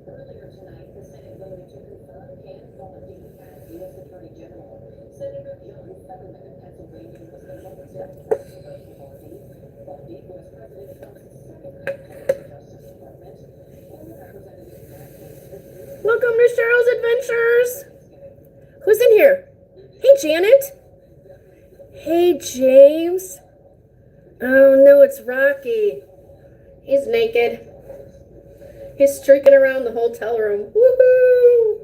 Earlier tonight, the Senate voted to confirm Pam Bondi as U.S. Attorney General. Senator John's government in Pennsylvania was the longest president for Bondi. Bondi was President Trump's second head of the Justice Department. Former Representative welcome to Cheryl's Adventures. Who's in here? Hey, Janet. Hey, James. Oh, no, it's Rocky. He's naked. He's streaking around the hotel room. Woohoo!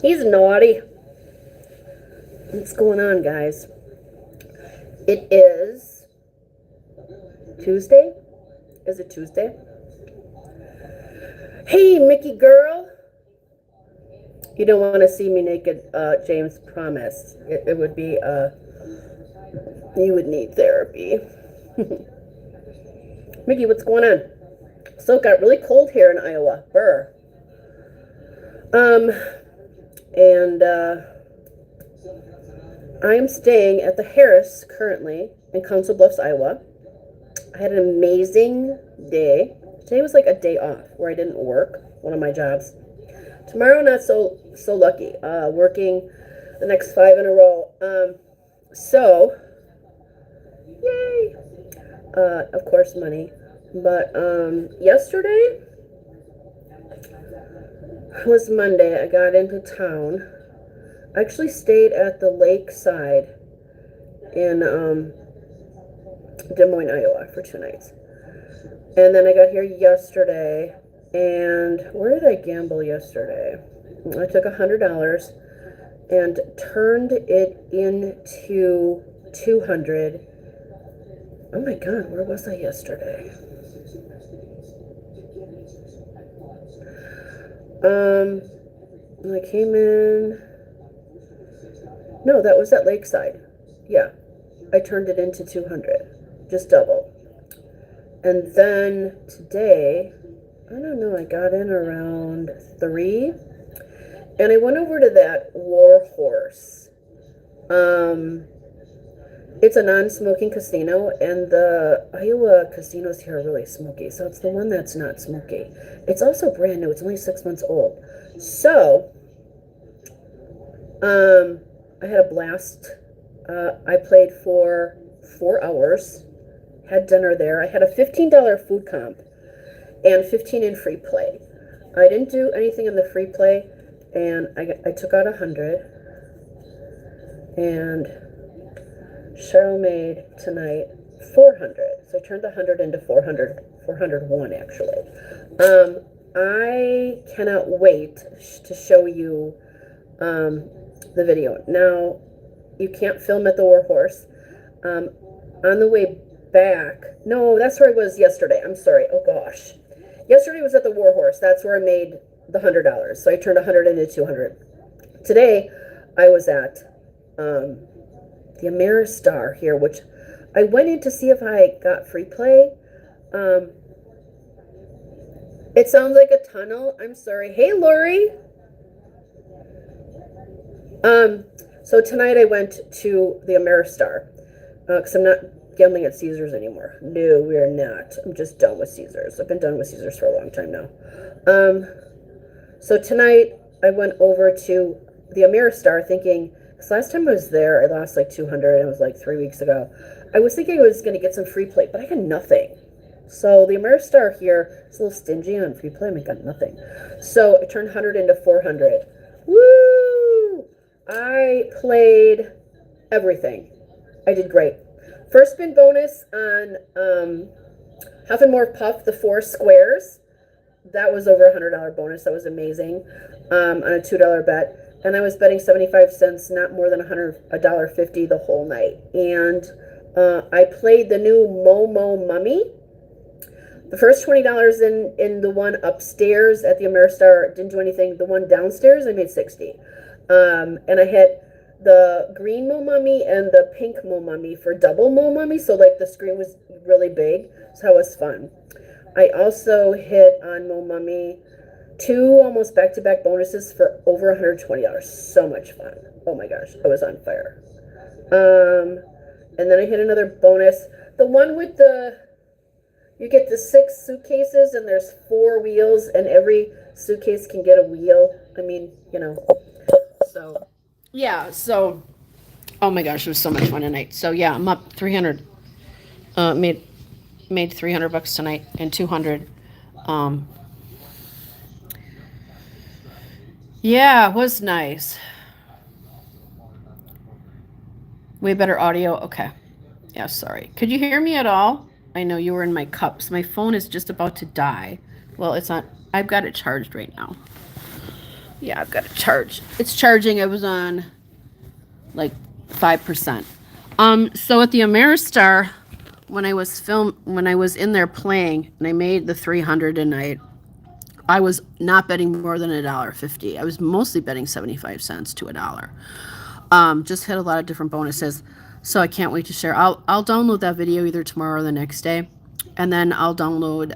He's naughty. What's going on, guys? It is Tuesday. Is it Tuesday? Hey, Mickey girl. You don't want to see me naked, James, promise. It would be, you would need therapy. Mickey, what's going on? So it got really cold here in Iowa. Brr. I am staying at the Harris currently in Council Bluffs, Iowa. I had an amazing day. Today was like a day off where I didn't work, one of my jobs. Tomorrow, not so lucky. Working the next 5 in a row. Yay! Of course, money. But yesterday was Monday. I got into town. I actually stayed at the lakeside in Des Moines, Iowa for 2 nights. And then I got here yesterday. And where did I gamble yesterday? I took $100 and turned it into 200. Oh my God, where was I yesterday? I came in. No, that was at Lakeside. Yeah, I turned it into 200, just double. And then today, I don't know, I got in around 3, and I went over to that War Horse. It's a non-smoking casino, and the Iowa casinos here are really smoky, so it's the one that's not smoky. It's also brand new. It's only 6 months old. So, I had a blast. I played for 4 hours, had dinner there. I had a $15 food comp and 15 in free play. I didn't do anything in the free play, and I took out 100, and Cheryl made tonight 400. So I turned the 100 into 401 actually. I cannot wait to show you the video. Now, you can't film at the War Horse. On the way back, no, that's where I was yesterday. I'm sorry. Oh gosh. Yesterday was at the War Horse. That's where I made the $100. So I turned 100 into 200. Today, I was at the Ameristar here, which I went in to see if I got free play. It sounds like a tunnel. I'm sorry. Hey, Lori. So tonight I went to the Ameristar because I'm not gambling at Caesars anymore. No, we are not. I'm just done with Caesars. I've been done with Caesars for a long time now. So tonight I went over to the Ameristar thinking, because last time I was there, I lost like 200, and it was like 3 weeks ago. I was thinking I was going to get some free play, but I got nothing. So the Ameristar here is a little stingy on free play. I got nothing. So I turned 100 into 400. Woo! I played everything. I did great. First spin bonus on Huff and More Puff, the 4 squares. That was over $100 bonus. That was amazing. On a $2 bet. And I was betting 75 cents, not more than $1.50 the whole night. And I played the new Momo Mummy. The first $20 in the one upstairs at the Ameristar didn't do anything. The one downstairs, I made 60. And I hit the green Mo Mummy and the pink Mo Mummy for double Mo Mummy. So like the screen was really big. So that was fun. I also hit on Mo Mummy 2 almost back-to-back bonuses for over $120. So much fun. Oh my gosh, I was on fire. And then I hit another bonus. The one with you get the 6 suitcases and there's 4 wheels and every suitcase can get a wheel. I mean, so yeah, so oh my gosh, it was so much fun tonight. So yeah, I'm up 300. Made $300 tonight and 200. Yeah, it was nice. Way better audio. Okay. Yeah, sorry. Could you hear me at all? I know you were in my cups. My phone is just about to die. Well, it's not. I've got it charged right now. Yeah, I've got it charged. It's charging. I was on like 5%. So at the Ameristar, when I was in there playing, and I made the 300 tonight, I was not betting more than $1.50. I was mostly betting 75 cents to $1. Just hit a lot of different bonuses. So I can't wait to share. I'll download that video either tomorrow or the next day. And then I'll download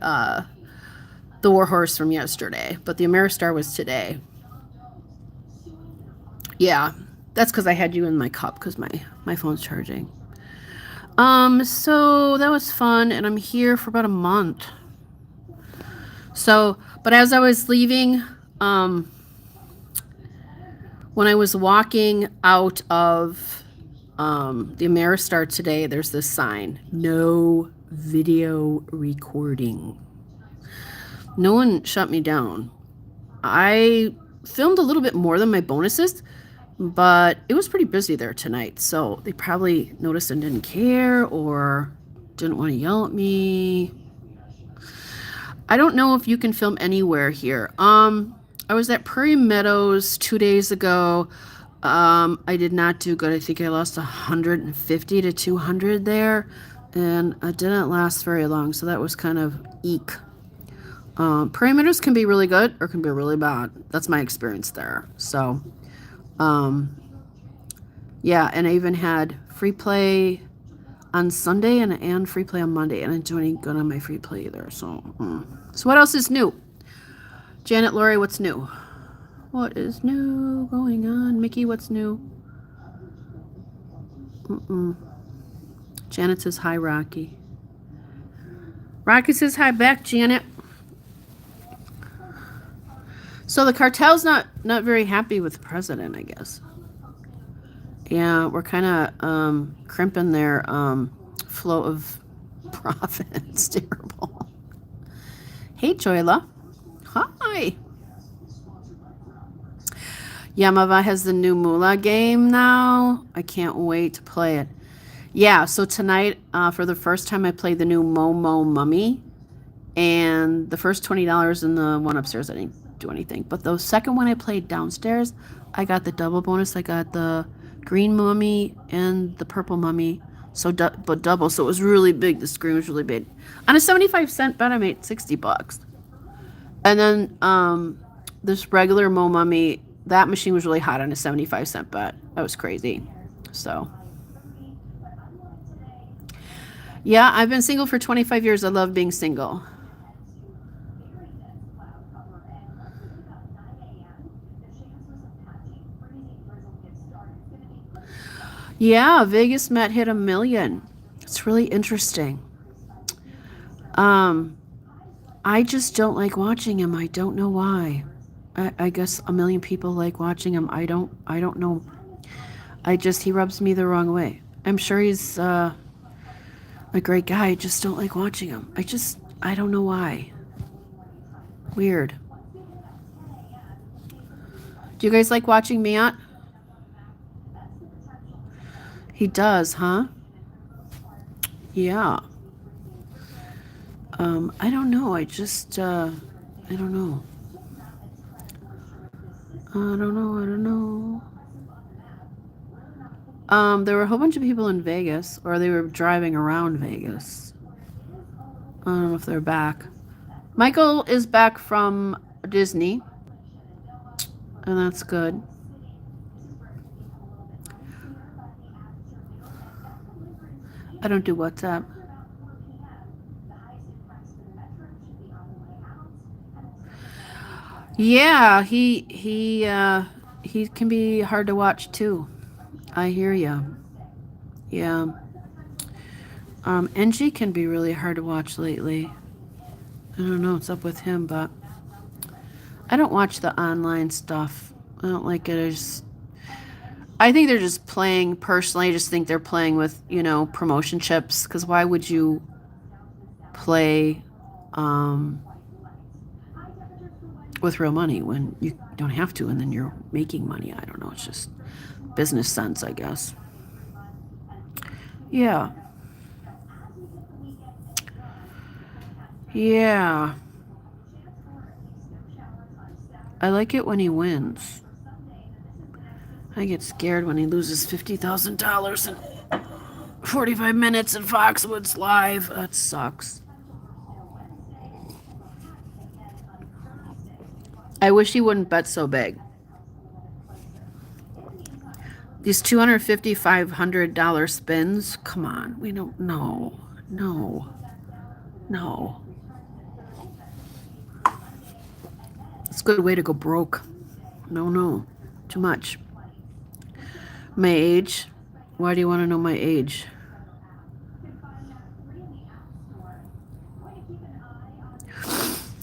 the Warhorse from yesterday. But the Ameristar was today. Yeah, that's because I had you in my cup because my phone's charging. So that was fun. And I'm here for about a month. So, but as I was leaving, when I was walking out of the Ameristar today, there's this sign, no video recording. No one shut me down. I filmed a little bit more than my bonuses, but it was pretty busy there tonight. So they probably noticed and didn't care or didn't want to yell at me. I don't know if you can film anywhere here. I was at Prairie Meadows 2 days ago. I did not do good. I think I lost 150 to 200 there, and it didn't last very long, so that was kind of eek. Prairie Meadows can be really good or can be really bad. That's my experience there. So, yeah, and I even had free play on Sunday and free play on Monday, and I didn't do any good on my free play either. So, so what else is new? Janet, Lori, what's new? What is new going on? Mickey, what's new? Janet says hi, Rocky. Rocky says hi back, Janet. So the cartel's not very happy with the president, I guess. Yeah, we're kind of crimping their flow of profit. It's terrible. Hey, Joyla. Hi. Yamava has the new Moolah game now. I can't wait to play it. Yeah, so tonight, for the first time, I played the new Momo Mummy. And the first $20 in the one upstairs, I didn't do anything. But the second one I played downstairs, I got the double bonus. I got the green mummy and the purple mummy. So, but double. So it was really big. The screen was really big. On a 75-cent bet, I made $60. And then this regular Mo Mummy, that machine was really hot on a 75-cent bet. That was crazy. So, yeah, I've been single for 25 years. I love being single. Yeah, Vegas Met hit 1 million. It's really interesting. I just don't like watching him. I don't know why. I guess 1 million people like watching him. I don't know. He rubs me the wrong way. I'm sure he's a great guy. I just don't like watching him. I don't know why. Weird. Do you guys like watching Matt? He does, huh? Yeah. I don't know. I don't know. I don't know. There were a whole bunch of people in Vegas, or they were driving around Vegas. I don't know if they're back. Michael is back from Disney, and that's good. I don't do WhatsApp. Yeah, he can be hard to watch too. I hear you. Yeah. NG can be really hard to watch lately. I don't know what's up with him, but I don't watch the online stuff. I don't like it. I think they're just playing, personally, I just think they're playing with, promotion chips. Because why would you play with real money when you don't have to and then you're making money? I don't know. It's just business sense, I guess. Yeah. Yeah. I like it when he wins. I get scared when he loses $50,000 in 45 minutes in Foxwoods Live. That sucks. I wish he wouldn't bet so big. These $250, $500 spins, come on. We don't know. No. No. It's a good way to go broke. No. Too much. My age? Why do you want to know my age?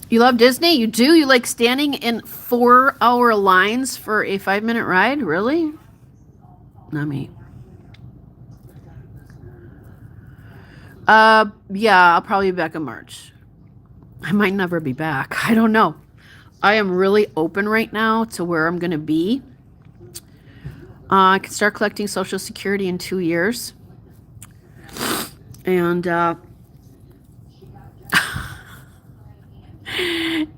You love Disney? You do? You like standing in 4-hour lines for a 5-minute ride? Really? Not me. Yeah, I'll probably be back in March. I might never be back. I don't know. I am really open right now to where I'm going to be. I can start collecting Social Security in 2 years. And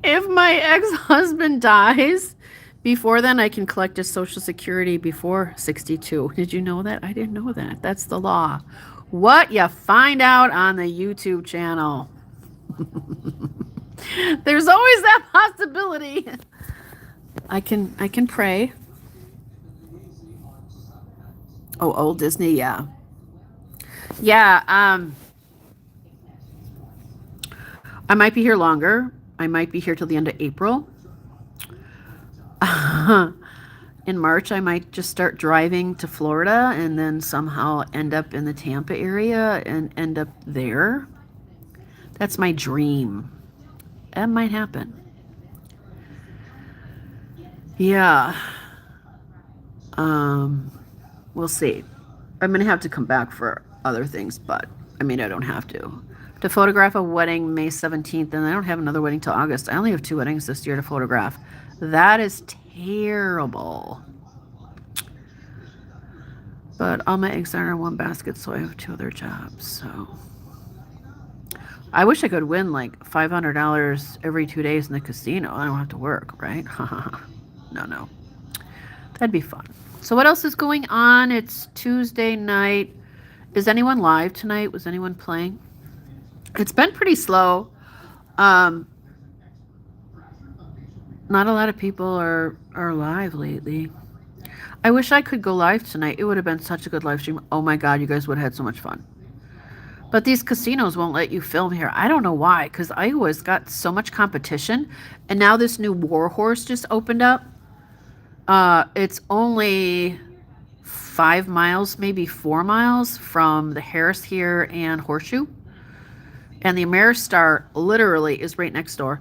if my ex-husband dies before then, I can collect his Social Security before 62. Did you know that? I didn't know that. That's the law. What you find out on the YouTube channel. There's always that possibility. I can pray. Oh, old Disney, yeah. Yeah, I might be here longer. I might be here till the end of April. In March, I might just start driving to Florida and then somehow end up in the Tampa area and end up there. That's my dream. That might happen. Yeah. We'll see. I'm going to have to come back for other things, but I mean, I don't have to. To photograph a wedding May 17th, and I don't have another wedding till August. I only have 2 weddings this year to photograph. That is terrible. But all my eggs aren't in one basket, so I have 2 other jobs. So I wish I could win like $500 every 2 days in the casino. I don't have to work, right? No. That'd be fun. So what else is going on? It's Tuesday night. Is anyone live tonight? Was anyone playing? It's been pretty slow. Not a lot of people are live lately. I wish I could go live tonight. It would have been such a good live stream. Oh my God, you guys would have had so much fun. But these casinos won't let you film here. I don't know why, because I always got so much competition. And now this new Warhorse just opened up. It's only 5 miles, maybe 4 miles from the Harris here and Horseshoe. And the Ameristar literally is right next door.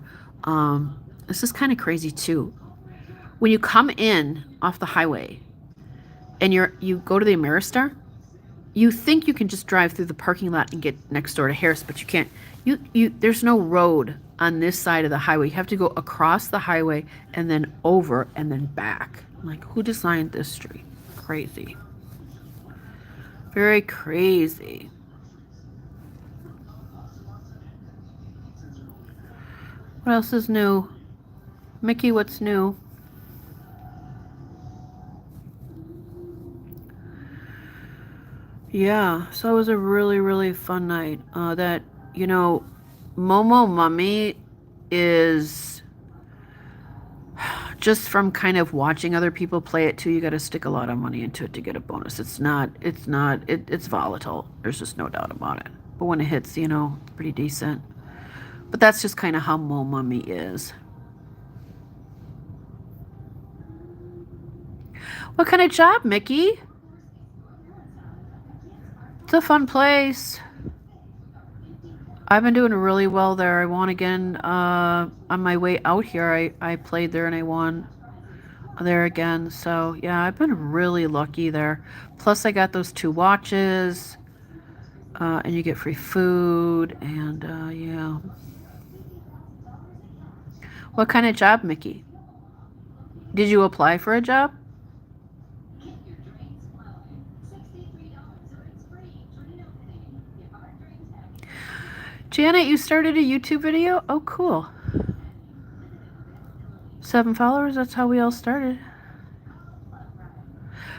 This is kind of crazy too. When you come in off the highway and you go to the Ameristar, you think you can just drive through the parking lot and get next door to Harris, but you can't. There's no road on this side of the highway. You have to go across the highway and then over and then back. Like, who designed this street? Crazy. Very crazy. What else is new? Mickey, what's new? Yeah, so it was a really, really fun night. Momo Mummy is just from kind of watching other people play it too. You got to stick a lot of money into it to get a bonus. It's volatile. There's just no doubt about it. But when it hits, it's pretty decent. But that's just kind of how Mo Mummy is. What kind of job, Mickey? It's a fun place. I've been doing really well there. I won again on my way out here. I played there and I won there again. So, yeah, I've been really lucky there. Plus, I got those 2 watches. And you get free food. And, yeah. What kind of job, Mickey? Did you apply for a job? Janet, you started a YouTube video? Oh, cool. 7 followers? That's how we all started.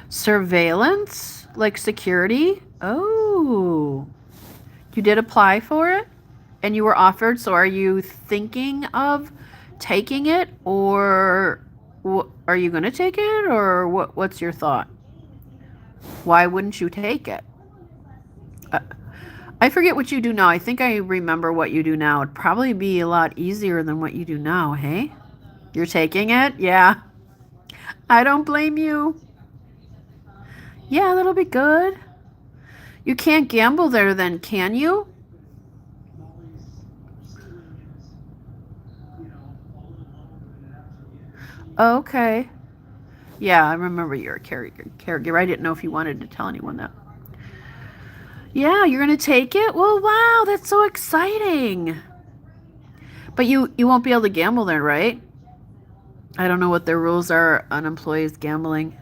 Surveillance? Like security? Oh. You did apply for it? And you were offered, so are you thinking of taking it? Or are you going to take it? Or what's your thought? Why wouldn't you take it? I forget what you do now. I think I remember what you do now. It'd probably be a lot easier than what you do now, hey? You're taking it? Yeah. I don't blame you. Yeah, that'll be good. You can't gamble there then, can you? Okay. Yeah, I remember you're a caregiver. I didn't know if you wanted to tell anyone that. Yeah, you're going to take it? Well, wow, that's so exciting. But you won't be able to gamble there, right? I don't know what their rules are on employees gambling.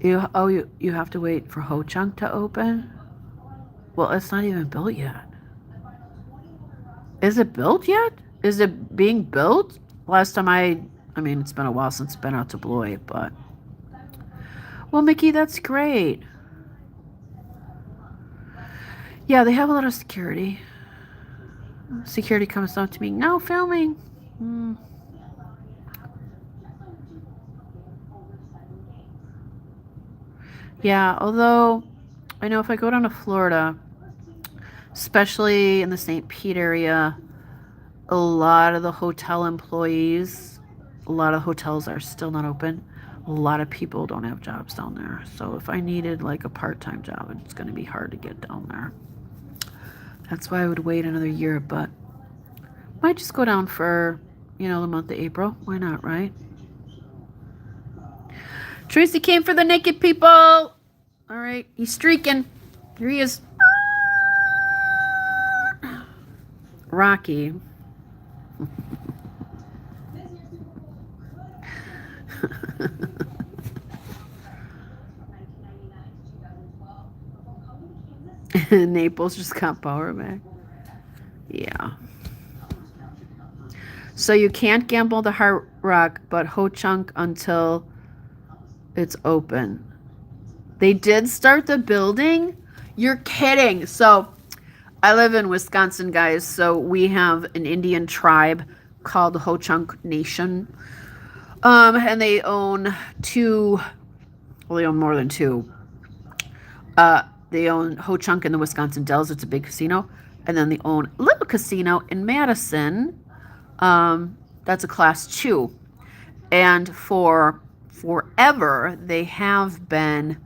You have to wait for Ho Chunk to open? Well, it's not even built yet. Is it built yet? Is it being built? Last time I mean, it's been a while since I've been out to Beloit, but... Well, Mickey, that's great. Yeah, they have a lot of security. Security comes up to me. No filming. Yeah, although I know if I go down to Florida, especially in the St. Pete area, a lot of the hotel employees, a lot of hotels are still not open. A lot of people don't have jobs down there. So if I needed like a part-time job, it's going to be hard to get down there. That's why I would wait another year, but might just go down for, the month of April. Why not, right? Tracy came for the naked people. All right, he's streaking. Here he is. Rocky. Naples just got power back. Yeah. So you can't gamble the Hard Rock, but Ho Chunk until it's open. They did start the building? You're kidding. So I live in Wisconsin, guys. So we have an Indian tribe called the Ho Chunk Nation. And they own they own more than 2. They own Ho Chunk in the Wisconsin Dells. It's a big casino. And then they own a little casino in Madison. That's a class 2. And for forever, they have been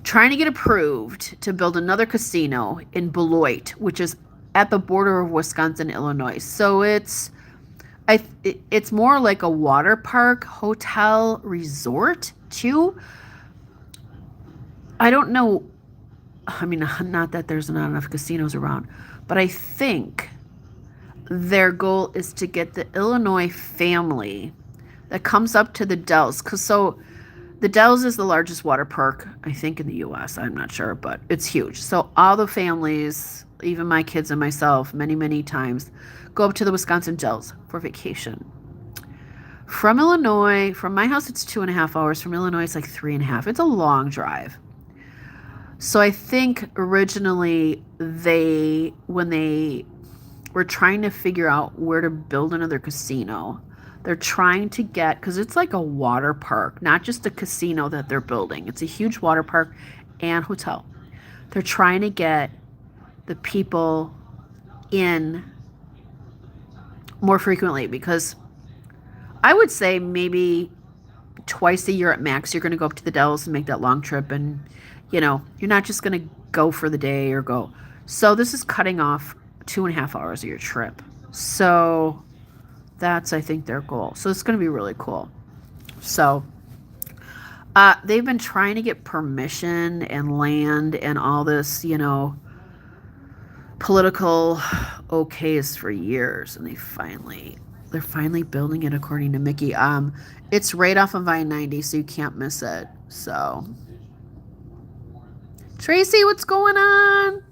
trying to get approved to build another casino in Beloit, which is at the border of Wisconsin, Illinois. So it's more like a water park, hotel, resort, too. I don't know. I mean, not that there's not enough casinos around, but I think their goal is to get the Illinois family that comes up to the Dells. So the Dells is the largest water park, I think, in the U.S. I'm not sure, but it's huge. So all the families, even my kids and myself, many, many times, go up to the Wisconsin Dells for vacation. From Illinois, from my house, it's 2.5 hours. From Illinois, it's like 3.5. It's a long drive. So I think originally when they were trying to figure out where to build another casino, they're trying to get, because it's like a water park, not just a casino that they're building. It's a huge water park and hotel. They're trying to get the people in more frequently, because I would say maybe twice a year at max, you're going to go up to the Dells and make that long trip. And, you're not just going to go for the day or go. So this is cutting off 2.5 hours of your trip. So that's, I think, their goal. So it's going to be really cool. So they've been trying to get permission and land and all this, political okays for years. And they're finally building it, according to Mickey. It's right off of I-90, so you can't miss it. So, Tracy, what's going on?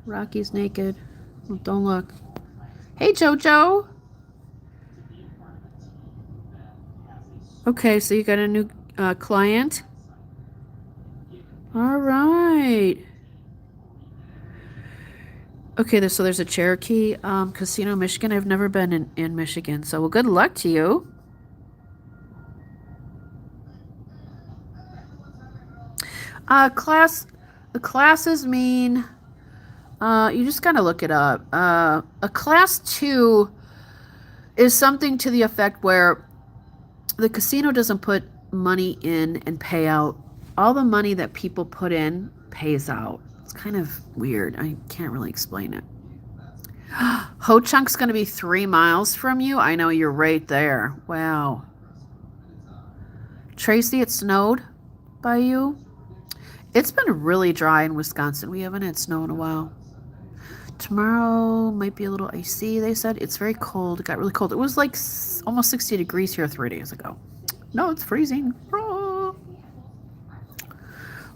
Rocky's naked. Well, don't look. Hey, Jojo. Okay, so you got a new client. All right. Okay, so there's a Cherokee Casino, Michigan. I've never been in Michigan, so well, good luck to you. The classes mean, you just gotta look it up. A class 2 is something to the effect where the casino doesn't put money in and pay out. All the money that people put in pays out. It's kind of weird. I can't really explain it. Ho Chunk's going to be 3 miles from you. I know, you're right there. Wow. Tracy, it snowed by you? It's been really dry in Wisconsin. We haven't had snow in a while. Tomorrow might be a little icy, they said. It's very cold. It got really cold. It was like almost 60 degrees here 3 days ago. No, it's freezing.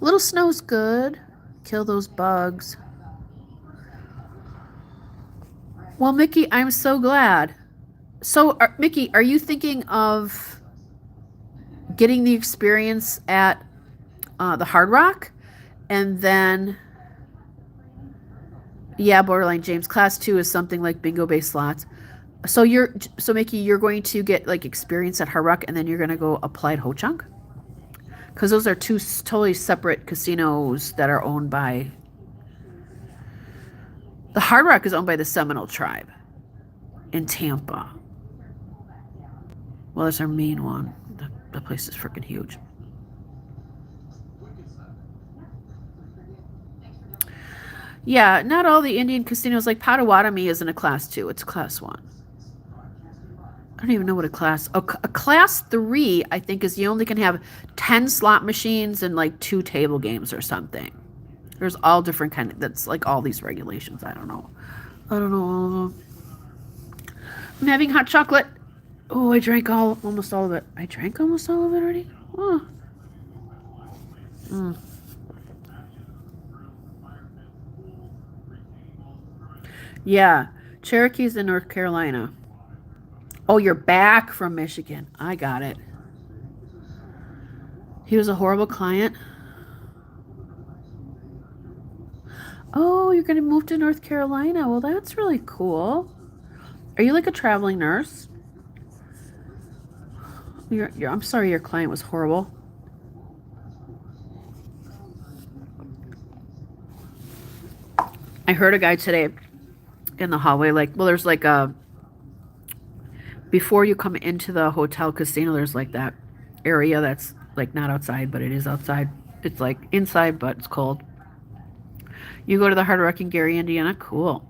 Little snow's good. Kill those bugs. Well, Mickey, I'm so glad. So, Mickey, are you thinking of getting the experience at the Hard Rock? And then, yeah, borderline James. Class 2 is something like bingo-based slots. So Mickey, you're going to get like experience at Hard Rock, and then you're going to go apply at Ho Chunk? Because those are two totally separate casinos that are owned by... The Hard Rock is owned by the Seminole tribe in Tampa. Well, that's our main one. The place is freaking huge. Yeah, not all the Indian casinos, like Potawatomi isn't a class 2. It's a class 1. I don't even know what a class 3, I think, is you only can have 10 slot machines and like 2 table games or something. There's all different kind of, that's like all these regulations. I don't know all of them. I'm having hot chocolate. Oh, I drank almost all of it. I drank almost all of it already? Oh. Yeah, Cherokee's in North Carolina. Oh, you're back from Michigan. I got it. He was a horrible client. Oh, you're going to move to North Carolina. Well, that's really cool. Are you like a traveling nurse? I'm sorry your client was horrible. I heard a guy today in the hallway, like, well, there's like a, before you come into the hotel casino, there's like that area that's like not outside, but it is outside. It's like inside, but it's cold. You go to the Hard Rock in Gary, Indiana. Cool.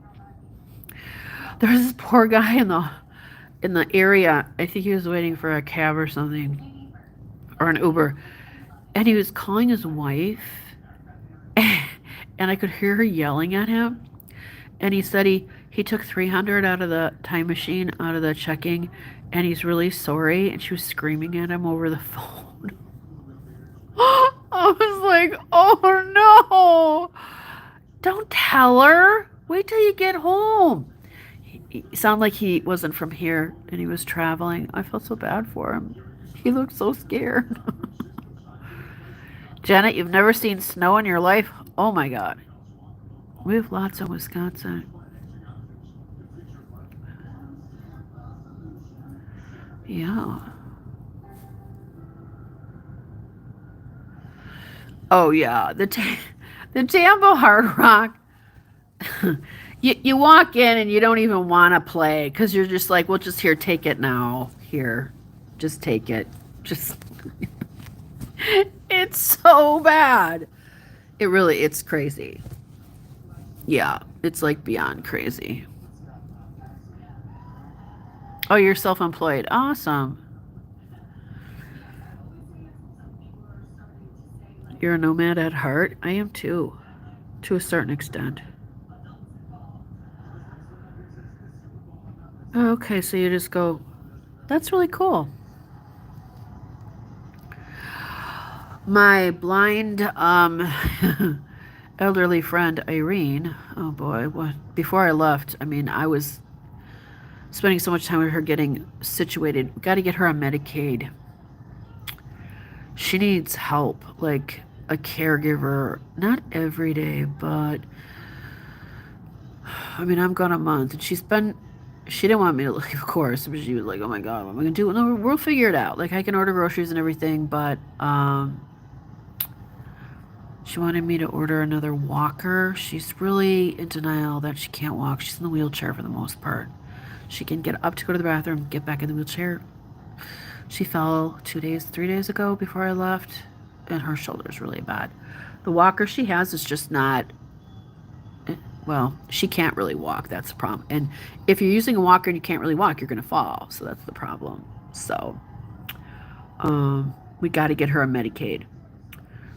There's this poor guy in the area. I think he was waiting for a cab or something, or an Uber, and he was calling his wife, and I could hear her yelling at him. And he said he took $300 out of the time machine, out of the checking, and he's really sorry. And she was screaming at him over the phone. I was like, oh no. Don't tell her. Wait till you get home. He sounded like he wasn't from here and he was traveling. I felt so bad for him. He looked so scared. Janet, you've never seen snow in your life? Oh my God. We have lots in Wisconsin. Yeah. Oh yeah, the Tampa Hard Rock You walk in and you don't even want to play because you're just like, well, just here, take it now. Here, just take it. Just, it's so bad. It's crazy. Yeah, it's like beyond crazy. Oh, you're self-employed. Awesome. You're a nomad at heart? I am too, to a certain extent. Okay, so you just go, that's really cool. My blind elderly friend Irene, oh boy, before I left, I mean, I was spending so much time with her getting situated. Got to get her on Medicaid. She needs help, like a caregiver, not every day, but I mean, I'm gone a month, and she didn't want me to leave, of course, but she was like, oh my God, what am I gonna do? No, we'll figure it out. Like, I can order groceries and everything, but she wanted me to order another walker. She's really in denial that she can't walk. She's in the wheelchair for the most part. She can get up to go to the bathroom, get back in the wheelchair. She fell 3 days ago before I left, and her shoulder's really bad. The walker she has is just not, well, she can't really walk. That's the problem. And if you're using a walker and you can't really walk, you're going to fall. So that's the problem. So we got to get her on Medicaid.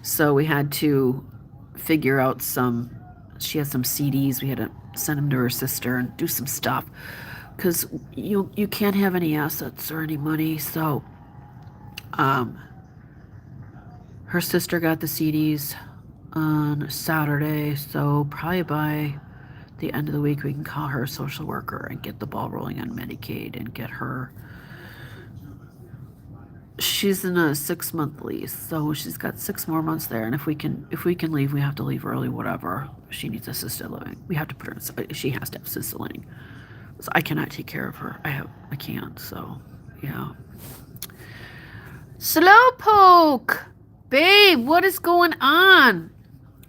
So we had to figure out she has some CDs. We had to send them to her sister and do some stuff. Because you can't have any assets or any money. So her sister got the CDs on Saturday. So probably by the end of the week, we can call her a social worker and get the ball rolling on Medicaid and get her. She's in a 6-month lease, so she's got 6 more months there. And if we can leave, we have to leave early. Whatever. She needs assisted living. We have to put her. She has to have assisted living. So I cannot take care of her. I can't. So yeah. Slowpoke, babe, what is going on?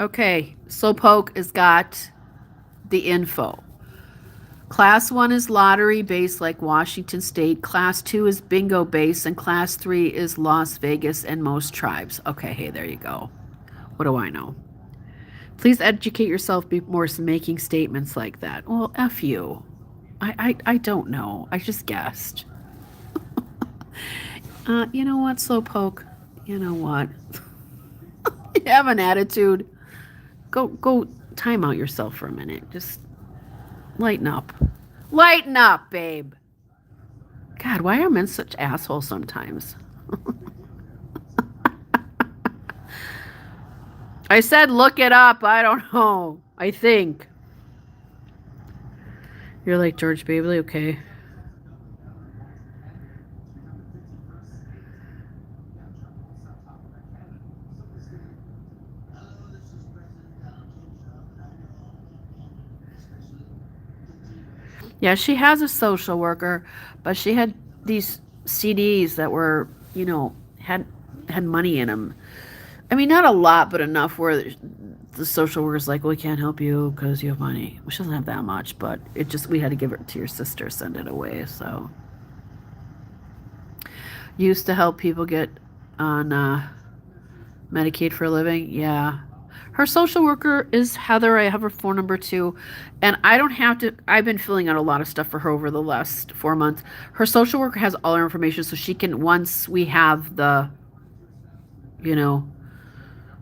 Okay, Slowpoke has got the info. Class 1 is lottery based like Washington State. Class 2 is bingo based. And Class 3 is Las Vegas and most tribes. Okay, hey, there you go. What do I know? Please educate yourself before making statements like that. Well, F you. I don't know. I just guessed. You know what, Slowpoke? You know what? You have an attitude. Go time out yourself for a minute. Just lighten up. Lighten up, babe. God, why are men such assholes sometimes? I said look it up. I don't know. I think. You're like George Babley, okay. Yeah, she has a social worker, but she had these CDs that were, had money in them. I mean, not a lot, but enough where the social worker's like, well, we can't help you because you have money. She doesn't have that much, but we had to give it to your sister, send it away. So used to help people get on Medicaid for a living. Yeah. Her social worker is Heather. I have her phone number too. And I don't have to, I've been filling out a lot of stuff for her over the last 4 months. Her social worker has all her information, so she can, once we have the,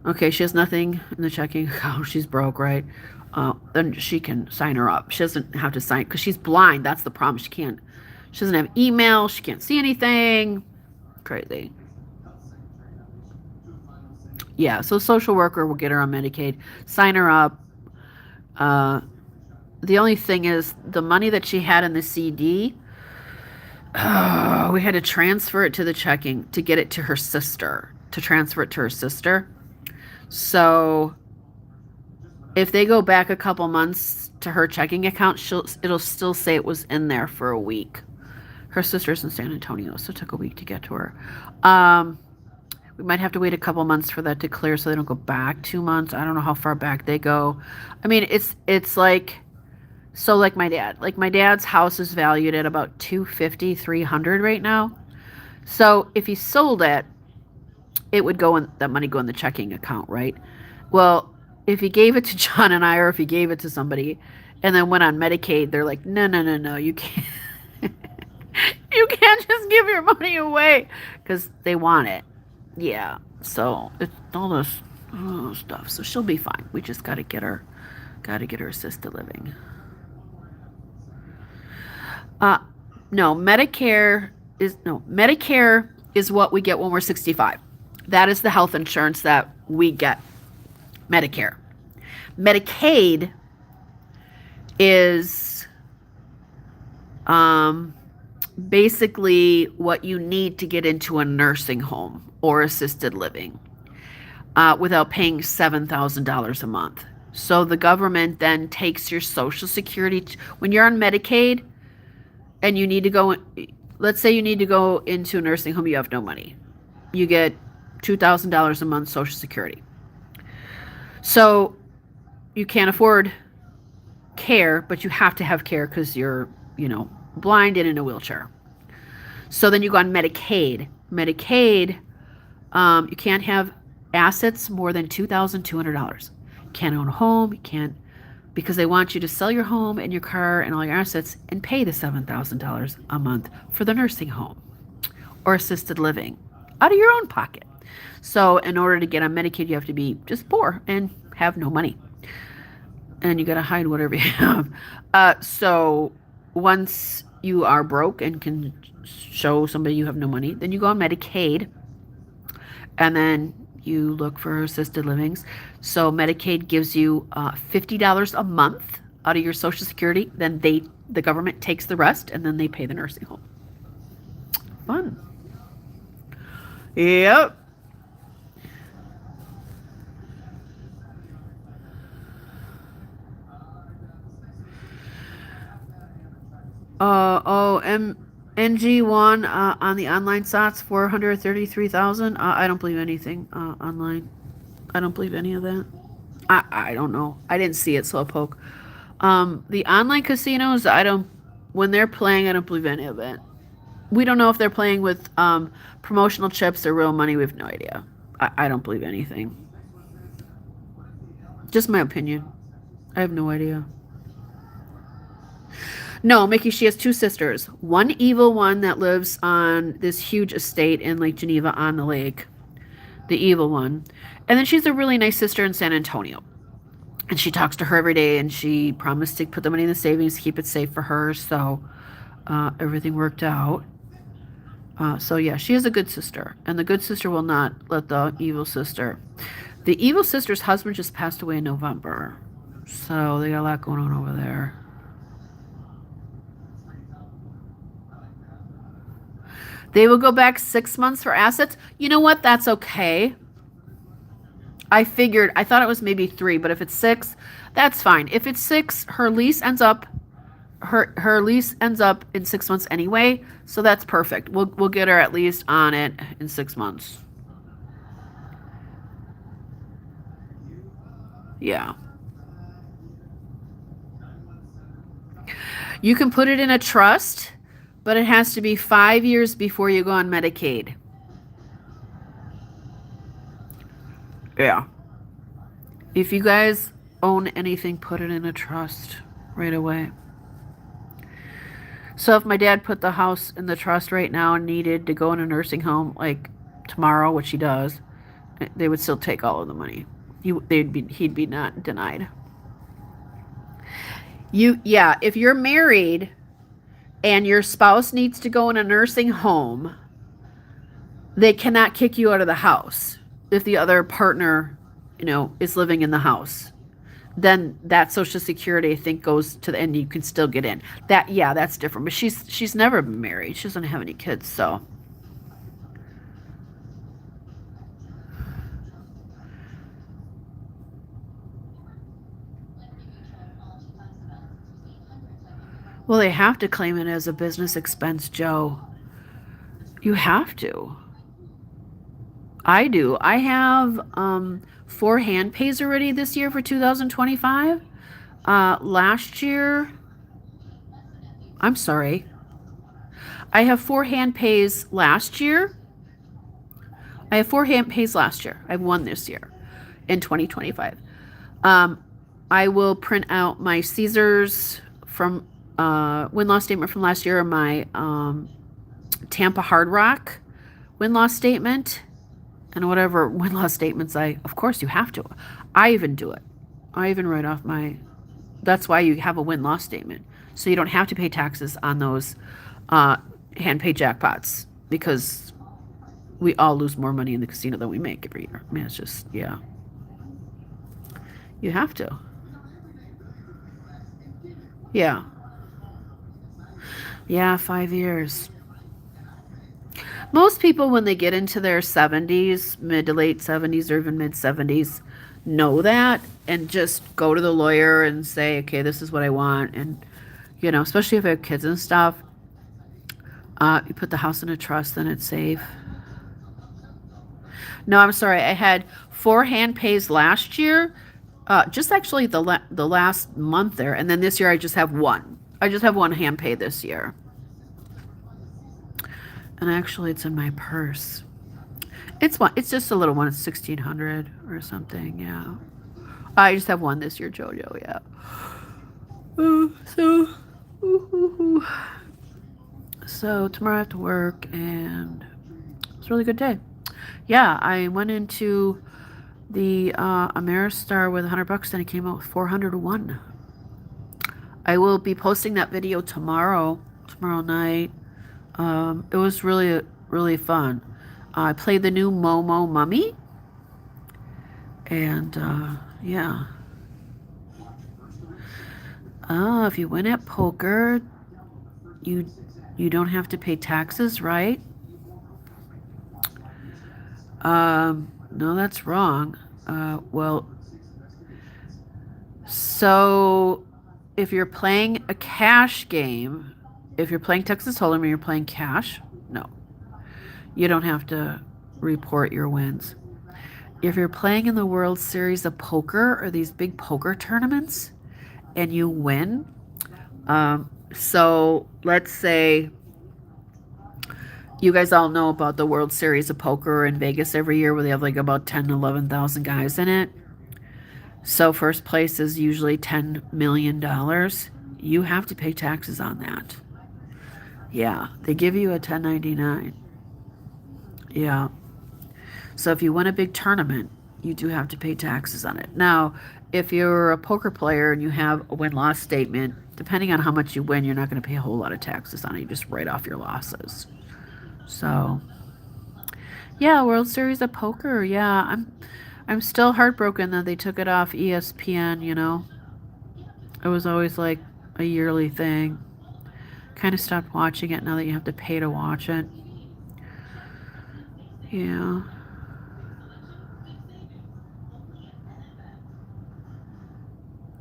okay, she has nothing in the checking account. She's broke, right? Then she can sign her up. She doesn't have to sign, because she's blind. That's the problem. She doesn't have email. She can't see anything. Crazy. Yeah, so social worker will get her on Medicaid, sign her up. The only thing is the money that she had in the CD, we had to transfer it to the checking to get it to her sister, to transfer it to her sister. So if they go back a couple months to her checking account, it'll still say it was in there for a week. Her sister's in San Antonio, so it took a week to get to her. We might have to wait a couple months for that to clear so they don't go back 2 months. I don't know how far back they go. I mean, it's like So like my dad's house is valued at about 250, 300 right now. So if he sold it, it would go in, that money go in the checking account, right? Well, if he gave it to John and I, or if he gave it to somebody and then went on Medicaid, they're like, no, no, no, no, you can't. You can't just give your money away because they want it. Yeah. So it's all this stuff. So she'll be fine. We just got to get her assisted living. No, Medicare is what we get when we're 65. That is the health insurance that we get. Medicare. Medicaid is basically what you need to get into a nursing home or assisted living without paying $7,000 a month. So the government then takes your Social Security. When you're on Medicaid and you need to go, let's say you need to go into a nursing home, you have no money. You get $2,000 a month Social Security. So you can't afford care, but you have to have care because you're, blind and in a wheelchair. So then you go on Medicaid. Medicaid, you can't have assets more than $2,200. You can't own a home. You can't, because they want you to sell your home and your car and all your assets and pay the $7,000 a month for the nursing home or assisted living out of your own pocket. So in order to get on Medicaid, you have to be just poor and have no money. And you got to hide whatever you have. So once you are broke and can show somebody you have no money, then you go on Medicaid. And then you look for assisted livings. So Medicaid gives you $50 a month out of your Social Security. Then the government takes the rest, and then they pay the nursing home. Fun. Yep. NG1 on the online sites, 433,000. I don't believe anything online. I don't believe any of that. I don't know. I didn't see it, so I'll poke. The online casinos, when they're playing, I don't believe any of it. We don't know if they're playing with promotional chips or real money. We have no idea. I don't believe anything. Just my opinion. I have no idea. No, Mickey, she has two sisters. One evil one that lives on this huge estate in Lake Geneva on the lake. The evil one. And then she's a really nice sister in San Antonio. And she talks to her every day, and she promised to put the money in the savings, keep it safe for her. So everything worked out. So yeah, she is a good sister. And the good sister will not let the evil sister. The evil sister's husband just passed away in November. So they got a lot going on over there. They will go back 6 months for assets. You know what? That's okay. I thought it was maybe 3, but if it's 6, that's fine. If it's 6, her lease ends up in 6 months anyway, so that's perfect. We'll get her at least on it in 6 months. Yeah. You can put it in a trust, but it has to be 5 years before you go on Medicaid. Yeah. If you guys own anything, put it in a trust right away. So if my dad put the house in the trust right now and needed to go in a nursing home like tomorrow, which he does, they would still take all of the money. He'd be not denied. If you're married and your spouse needs to go in a nursing home, they cannot kick you out of the house if the other partner, is living in the house. Then that Social Security, I think, goes to the end. You can still get in. That's different. But she's never been married. She doesn't have any kids, so. Well, they have to claim it as a business expense, Joe. You have to. I do. I have 4 hand pays already this year for 2025. Last year, I'm sorry. I have 4 hand pays last year. I have 4 hand pays last year. I have 1 this year in 2025. I will print out my Caesars from win-loss statement from last year, my Tampa Hard Rock win-loss statement, and whatever win-loss statements of course you have to. I even do it. I even write off that's why you have a win-loss statement. So you don't have to pay taxes on those hand pay jackpots, because we all lose more money in the casino than we make every year. I mean, it's just, yeah. You have to. Yeah. Yeah, 5 years. Most people, when they get into their 70s, mid to late 70s, or even mid 70s, know that and just go to the lawyer and say, okay, this is what I want. And, especially if I have kids and stuff, you put the house in a trust, then it's safe. No, I'm sorry. I had 4 hand pays last year, just actually the last month there. And then this year I just have 1. I just have 1 hand pay this year. And actually it's in my purse. It's just a little one. It's $1,600 or something. Yeah. I just have 1 this year, Jojo. Yeah. So tomorrow I have to work, and it's a really good day. Yeah, I went into the Ameristar with $100, and it came out with 401. I will be posting that video tomorrow night. It was really, really fun. I played the new Momo Mummy, and yeah. If you win at poker, you don't have to pay taxes, right? No, that's wrong. Well, so if you're playing a cash game, if you're playing Texas Hold'em and you're playing cash, no, you don't have to report your wins. If you're playing in the World Series of Poker or these big poker tournaments and you win, so let's say you guys all know about the World Series of Poker in Vegas every year, where they have like about 10,000 to 11,000 guys in it. So first place is usually $10 million. You have to pay taxes on that. Yeah, they give you a 1099. Yeah. So if you win a big tournament, you do have to pay taxes on it. Now, if you're a poker player and you have a win-loss statement, depending on how much you win, you're not going to pay a whole lot of taxes on it. You just write off your losses. So, yeah, World Series of Poker. Yeah, I'm still heartbroken that they took it off ESPN, It was always like a yearly thing. Kind of stopped watching it now that you have to pay to watch it. Yeah.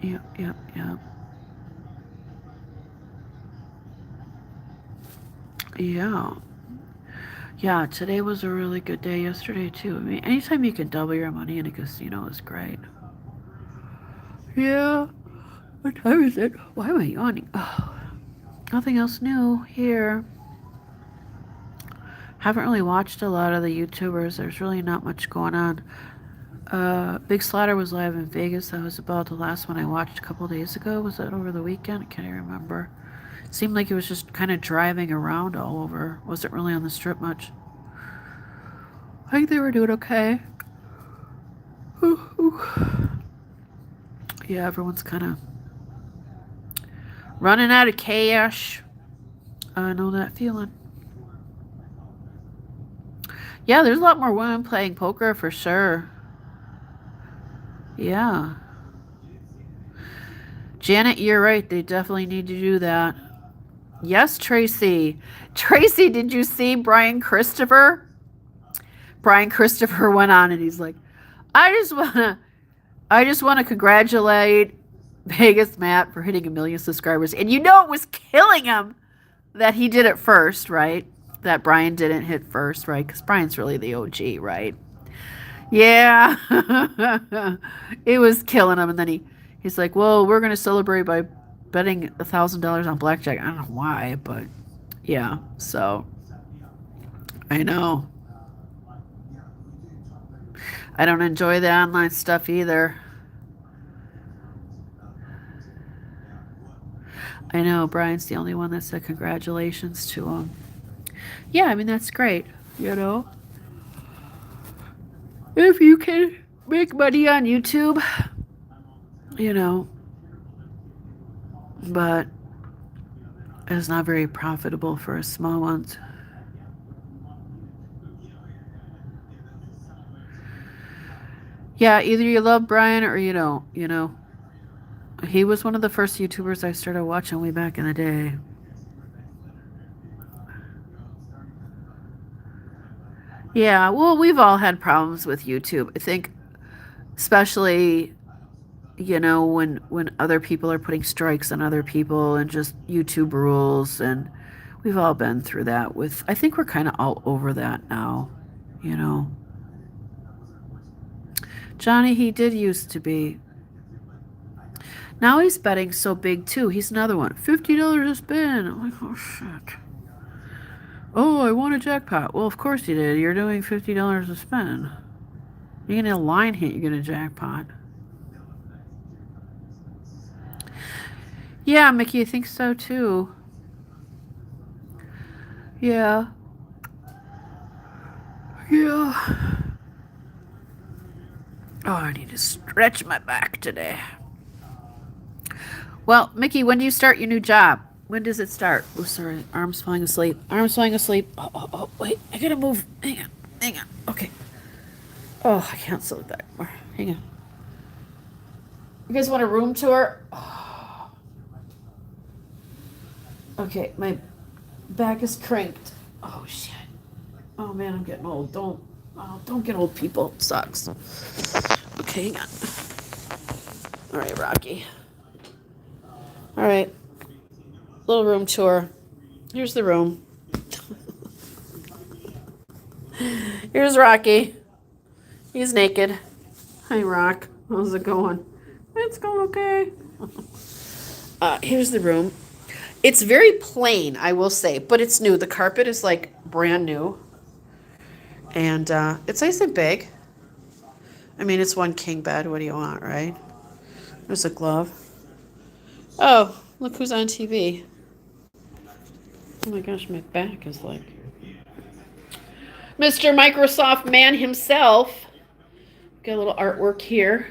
Yep. Yeah. Yeah, today was a really good day. Yesterday, too. I mean, anytime you can double your money in a casino is great. Yeah. What time is it? Why am I yawning? Oh, nothing else new here. Haven't really watched a lot of the YouTubers. There's really not much going on. Big Slaughter was live in Vegas. That was about the last one I watched a couple days ago. Was that over the weekend? I can't even remember. It seemed like he was just kind of driving around all over. Wasn't really on the strip much. I think they were doing okay. Yeah, everyone's kind of running out of cash. I know that feeling. Yeah, there's a lot more women playing poker for sure. Yeah. Janet, you're right. They definitely need to do that. Yes, Tracy. Tracy, did you see Brian Christopher? Brian Christopher went on and he's like, I just wanna congratulate Vegas Matt for hitting 1 million subscribers. And it was killing him that he did it first, right? That Brian didn't hit first, right? Because Brian's really the OG, right? Yeah. It was killing him. And then he's like, well, we're going to celebrate by betting $1,000 on blackjack. I don't know why, but yeah. So I know. I don't enjoy the online stuff either. I know Brian's the only one that said congratulations to him. Yeah, I mean, that's great, you know. If you can make money on YouTube, you know, but it's not very profitable for a small ones. Yeah, either you love Brian or you don't, you know. He was one of the first YouTubers I started watching way back in the day. Yeah, well, we've all had problems with YouTube. I think especially, you know, when other people are putting strikes on other people and just YouTube rules, and we've all been through that with I think we're kind of all over that now, you know. Johnny, he did used to be. Now he's betting so big too. He's another one. $50 a spin. I'm like, oh shit. Oh, I won a jackpot. Well, of course you did. You're doing $50 a spin. You're getting a line hit, you get a jackpot. Yeah, Mickey, I think so too. Yeah. Yeah. Oh, I need to stretch my back today. Well, Mickey, when do you start your new job? When does it start? Oh, sorry. Arm's falling asleep. Arm's falling asleep. Oh, wait. I gotta move. Hang on. Okay. Oh, I can't sit like that anymore. Hang on. You guys want a room tour? Oh. Okay, my back is cranked. Oh, shit. Oh, man, I'm getting old. Don't get old, people. It sucks. Okay, hang on. All right, Rocky. All right. Little room tour. Here's the room. Here's Rocky. He's naked. Hi, Rock. How's it going? It's going okay. Here's the room. It's very plain, I will say, but it's new. The carpet is like brand new. And it's nice and big. I mean, it's one king bed. What do you want, right? There's a glove. Oh, look who's on TV. Oh my gosh, my back is like... Mr. Microsoft man himself. Got a little artwork here.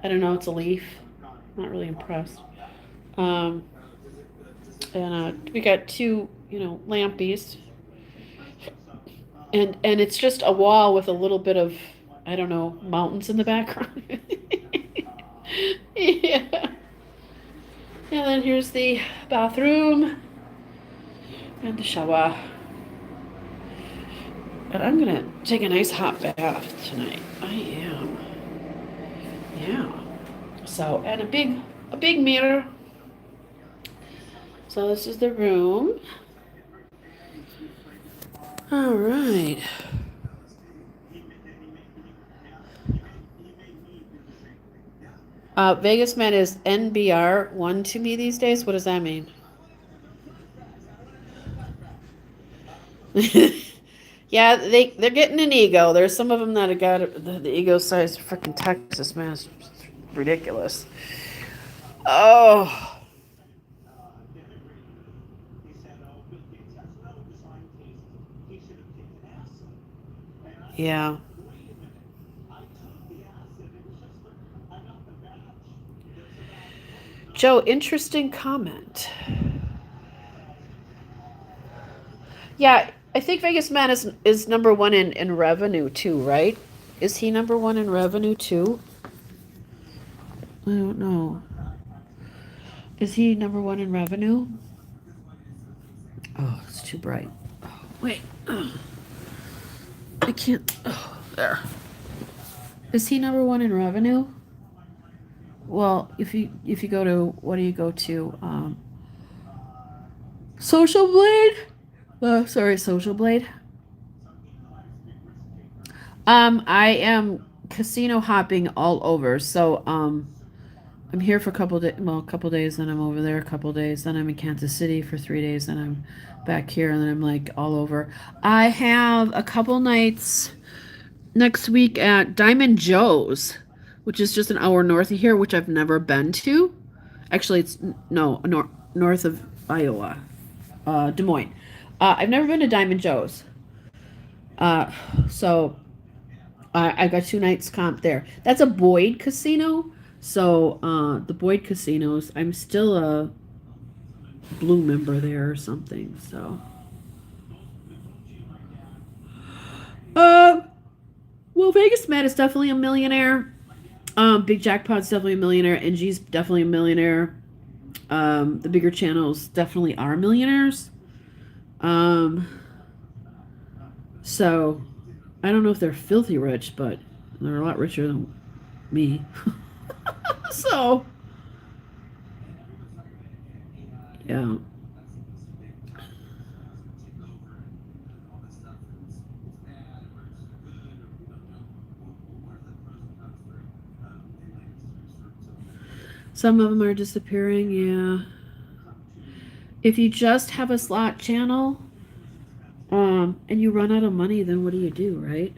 I don't know, it's a leaf. Not really impressed. And we got two, lampies. And it's just a wall with a little bit of, I don't know, mountains in the background. Yeah. And then here's the bathroom and the shower. And I'm gonna take a nice hot bath tonight. I am. Yeah. So, and a big mirror. So this is the room. All right. Vegas Man is NBR1 to me these days. What does that mean? Yeah, they're getting an ego. There's some of them that have got the ego size freaking Texas, man. It's ridiculous. Oh. Yeah. Joe, interesting comment. Yeah, I think Vegas Man is number one in revenue too, right? Is he number one in revenue too? I don't know. Is he number one in revenue? Oh, it's too bright. Oh, wait. I can't. Oh, there. Is he number one in revenue? Well, if you go to, what do you go to? Social Blade? Social Blade. I am casino hopping all over. So, I'm here for a couple days. Well, a couple days, then I'm over there a couple days, then I'm in Kansas City for 3 days, then I'm back here, and then I'm like all over. I have a couple nights next week at Diamond Joe's, which is just an hour north of here, which I've never been to. Actually, it's north of Iowa, Des Moines. I've never been to Diamond Joe's. So I got 2 nights comp there. That's a Boyd casino. So the Boyd casinos, I'm still a blue member there or something. So well, Vegas Matt is definitely a millionaire. Big Jackpot's definitely a millionaire. NG's definitely a millionaire. The bigger channels definitely are millionaires. So I don't know if they're filthy rich, but they're a lot richer than me. So yeah. Some of them are disappearing, yeah. If you just have a slot channel, and you run out of money, then what do, right?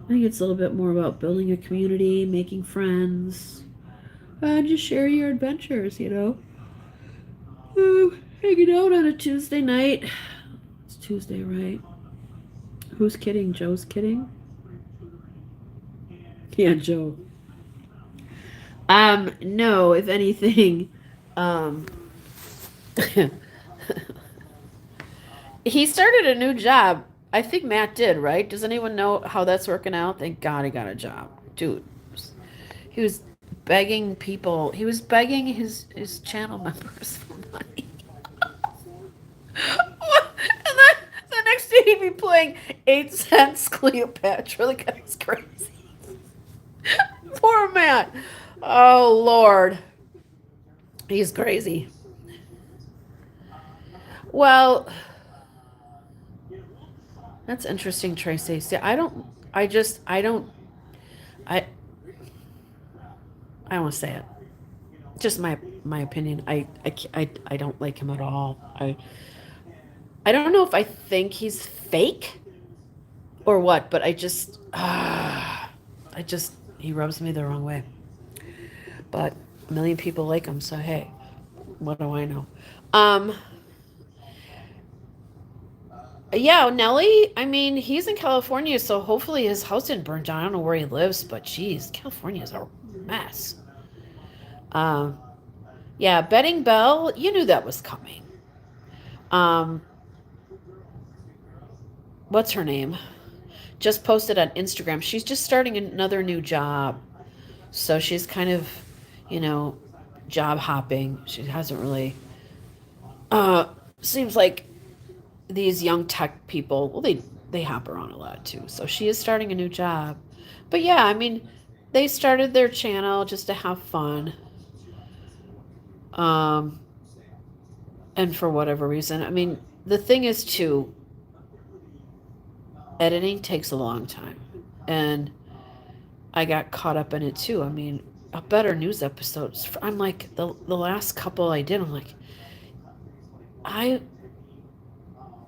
I think it's a little bit more about building a community, making friends, just share your adventures, hanging out on a Tuesday night. It's Tuesday, right? Who's kidding? Joe's kidding? Yeah, Joe. No, if anything, he started a new job. I think Matt did, right? Does anyone know how that's working out? Thank God he got a job. Dude, he was begging people. He was begging his channel members for money. And then the next day he'd be playing 8 cents Cleopatra. The guy was crazy. Poor Matt. Oh, Lord. He's crazy. Well, that's interesting, Tracy. See, I don't want to say it. Just my opinion. I don't like him at all. I don't know if I think he's fake or what, but he rubs me the wrong way. But a million people like him, so hey, what do I know? Yeah, Nelly, I mean, he's in California, so hopefully his house didn't burn down. I don't know where he lives, but geez, California is a mess. Yeah, Betting Bell, you knew that was coming. What's her name? Just posted on Instagram. She's just starting another new job. So she's kind of, job hopping. She hasn't really, seems like these young tech people, well, they hop around a lot too. So she is starting a new job. But yeah, I mean, they started their channel just to have fun. And for whatever reason, I mean, the thing is too, editing takes a long time. And I got caught up in it too. I mean, a better news episodes. I'm like, the last couple I did, I'm like,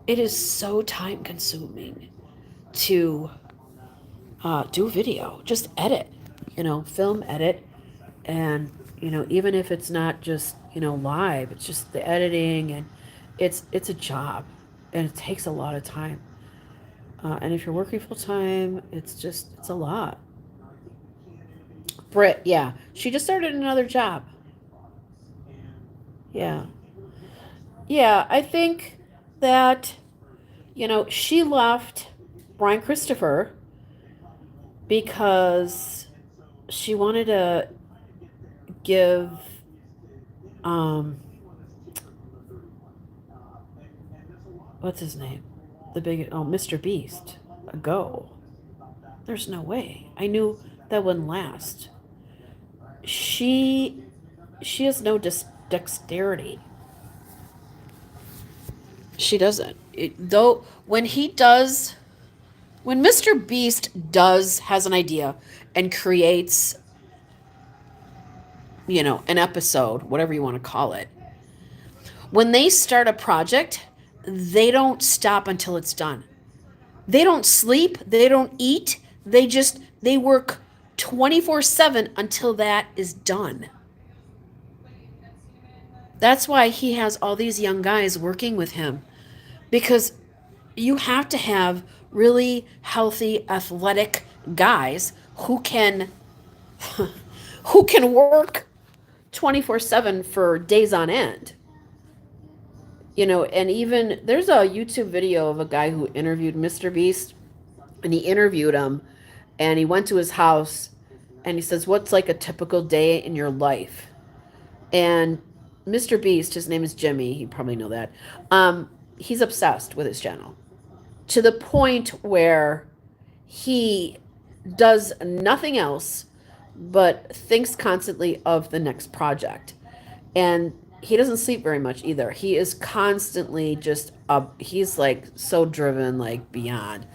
it is so time consuming to do video. Just edit, film, edit. And, even if it's not just, live, it's just the editing, and it's a job, and it takes a lot of time. And if you're working full time, it's a lot. Britt, yeah. She just started another job. Yeah. Yeah, I think that, she left Brian Christopher because she wanted to give, what's his name? Mr. Beast a go. There's no way. I knew that wouldn't last. She has no dexterity. She doesn't. When Mr. Beast has an idea and creates an episode, whatever you want to call it. When they start a project, they don't stop until it's done. They don't sleep, they don't eat, they work 24/7 until that is done. That's why he has all these young guys working with him, because you have to have really healthy, athletic guys who can who can work 24/7 for days on end. And even there's a YouTube video of a guy who interviewed Mr. Beast, and he interviewed him, and he went to his house, and he says, "What's like a typical day in your life?" And Mr. Beast, his name is Jimmy, you probably know that. He's obsessed with his channel to the point where he does nothing else but thinks constantly of the next project. And he doesn't sleep very much either. He is constantly just up. He's like so driven, like beyond.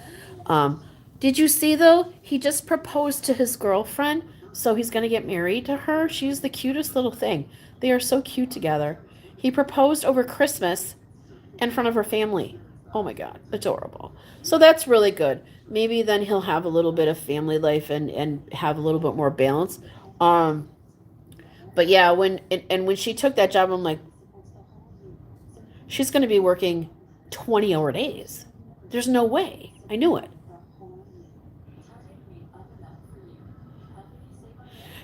Did you see though? He just proposed to his girlfriend, so he's gonna get married to her. She's the cutest little thing. They are so cute together. He proposed over Christmas in front of her family. Oh my God, adorable. So that's really good. Maybe then he'll have a little bit of family life and have a little bit more balance. But yeah, when she took that job, I'm like, she's going to be working 20-hour days. There's no way. I knew it.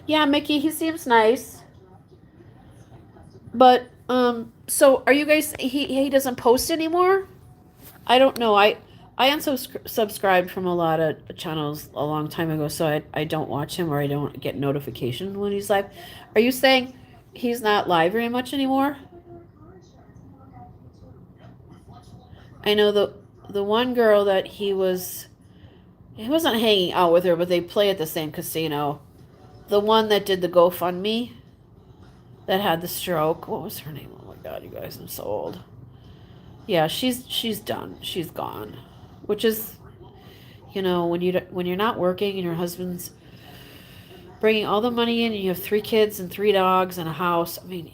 Yeah, Mickey, he seems nice. But so are you guys? He doesn't post anymore. I don't know. I unsubscribed from a lot of channels a long time ago, so I don't watch him, or I don't get notification when he's live. Are you saying he's not live very much anymore? I know the one girl that he wasn't hanging out with her, but they play at the same casino. The one that did the GoFundMe, that had the stroke. What was her name? Oh my God, you guys, I'm so old. Yeah, she's done. She's gone. Which is, when you're not working and your husband's bringing all the money in, and you have 3 kids and 3 dogs and a house. I mean,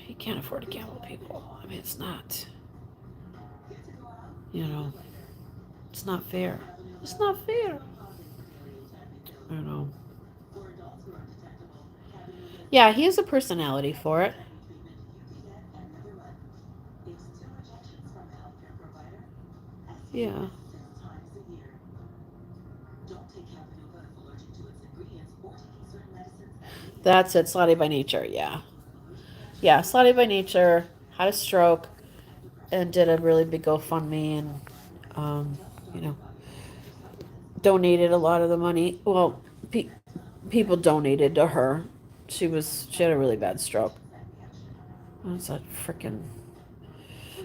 you can't afford to gamble, people. I mean, it's not. It's not fair. It's not fair. I don't know. Yeah, he has a personality for it. Yeah. That's it. Slotty by nature. Yeah. Yeah. Slotty by nature had a stroke and did a really big GoFundMe, and, donated a lot of the money. Well, people donated to her. She had a really bad stroke. That's a freaking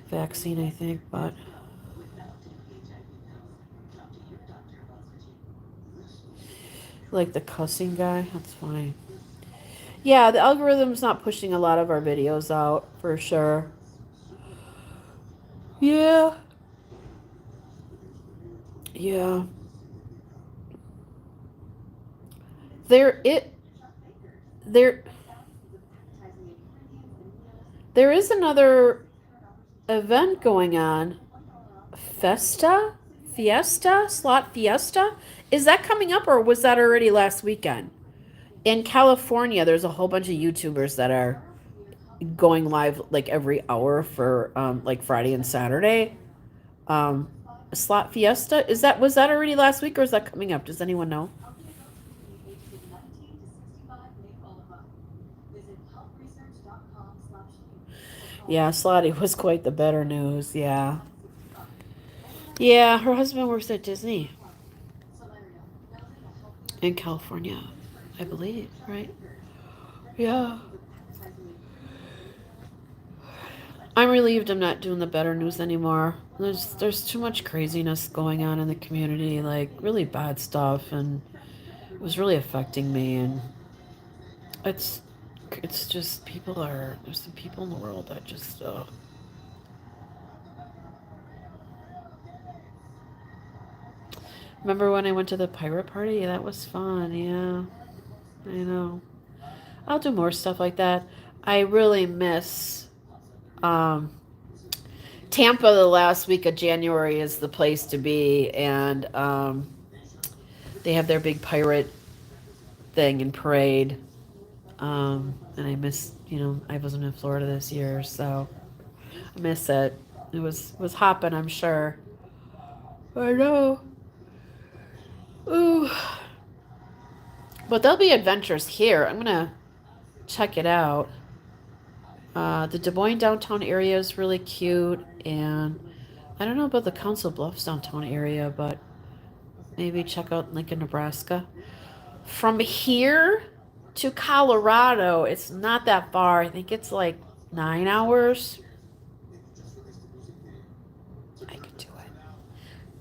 vaccine, I think, but. Like the cussing guy, that's fine. Yeah, the algorithm's not pushing a lot of our videos out, for sure. Yeah. Yeah. There is another event going on. Slot Fiesta? Is that coming up, or was that already last weekend? In California, there's a whole bunch of YouTubers that are going live like every hour for like Friday and Saturday. Slot Fiesta, was that already last week, or is that coming up? Does anyone know? Yeah, Slotty was quite the better news. Yeah. Yeah, her husband works at Disney in California, I believe, right? Yeah. I'm relieved I'm not doing the better news anymore. There's too much craziness going on in the community, like really bad stuff, and it was really affecting me. And it's just there's some people in the world that just Remember when I went to the pirate party? Yeah, that was fun. Yeah, I know. I'll do more stuff like that. I really miss Tampa. The last week of January is the place to be, and they have their big pirate thing and parade. And I miss, I wasn't in Florida this year, so I miss it. It was hopping, I'm sure. I know. Ooh. But there'll be adventures here. I'm gonna check it out. The Des Moines downtown area is really cute, and I don't know about the Council Bluffs downtown area, but maybe check out Lincoln, Nebraska. From here to Colorado, it's not that far. I think it's like 9 hours. I could do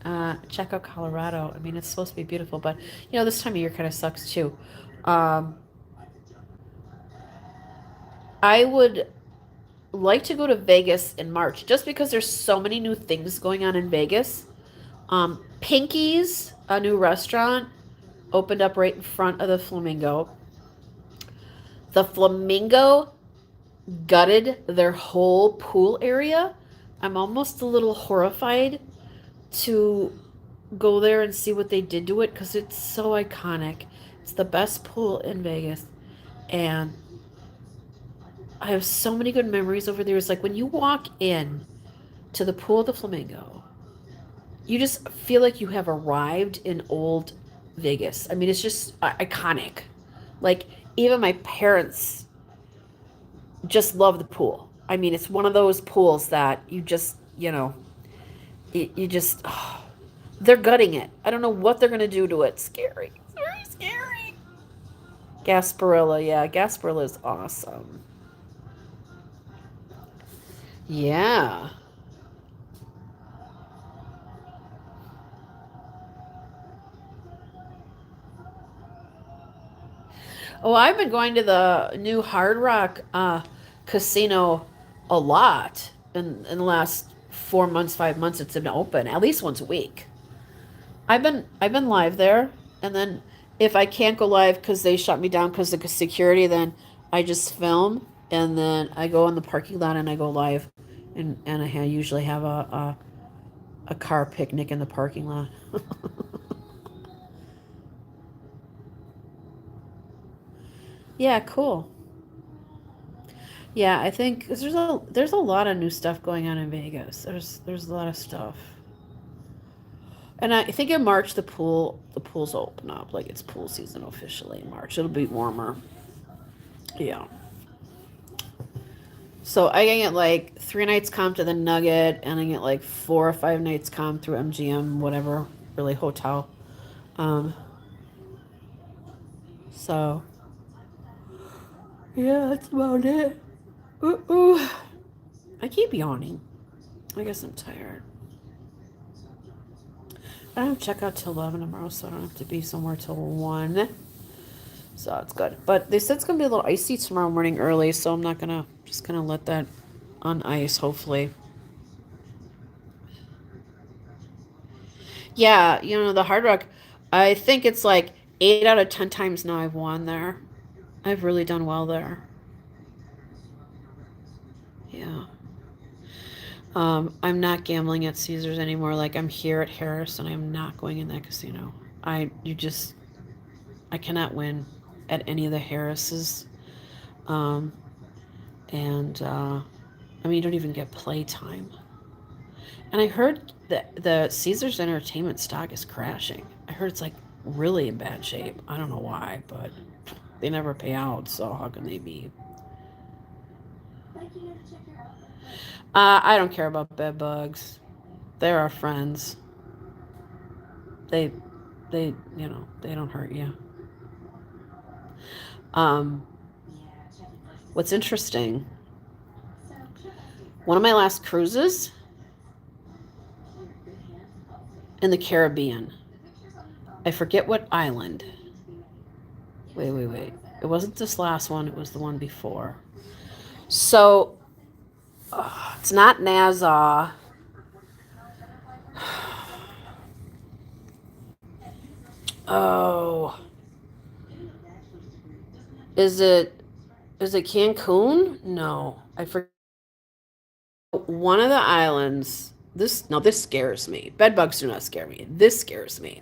it. Check out Colorado. I mean, it's supposed to be beautiful, but this time of year kind of sucks too. I would like to go to Vegas in March just because there's so many new things going on in Vegas. Pinky's, a new restaurant, opened up right in front of the Flamingo. The Flamingo gutted their whole pool area. I'm almost a little horrified to go there and see what they did to it because it's so iconic. It's the best pool in Vegas. And I have so many good memories over there. It's like when you walk in to the pool of the Flamingo, you just feel like you have arrived in old Vegas. I mean, it's just iconic. Like, even my parents just love the pool. I mean, it's one of those pools that you just, they're gutting it. I don't know what they're going to do to it. Scary. It's very scary. Gasparilla, yeah. Gasparilla is awesome. Yeah. Oh, I've been going to the new Hard Rock casino a lot in the last 4 months, 5 months. It's been open at least once a week. I've been live there, and then if I can't go live because they shut me down because of security, then I just film, and then I go in the parking lot and I go live, and I usually have a car picnic in the parking lot. Yeah, cool. Yeah, I think 'cause there's a lot of new stuff going on in Vegas. There's a lot of stuff. And I think in March the pools open up. Like it's pool season officially in March. It'll be warmer. Yeah. So I can get like 3 nights comp to the Nugget, and I get like 4 or 5 nights comp through MGM, whatever, really hotel. Um, so yeah, that's about it. Ooh. I keep yawning. I guess I'm tired. I don't check out till 11 tomorrow, so I don't have to be somewhere till 1. So it's good. But they said it's going to be a little icy tomorrow morning early, so I'm not going to, just going to let that on ice, hopefully. Yeah, the Hard Rock, I think it's like 8 out of 10 times now I've won there. I've really done well there. Yeah. I'm not gambling at Caesars anymore. Like I'm here at Harris, and I'm not going in that casino. I cannot win at any of the Harrises. Um, and I mean, you don't even get playtime. And I heard that the Caesars Entertainment stock is crashing. I heard it's like really in bad shape. I don't know why, but they never pay out, so how can they be? I don't care about bed bugs. They're our friends. They, they don't hurt you. What's interesting, one of my last cruises in the Caribbean, I forget what island. Wait. It wasn't this last one, it was the one before. So, it's not Nassau. Oh. Is it Is it Cancun? No, I forget. One of the islands. This scares me. Bed bugs do not scare me. This scares me.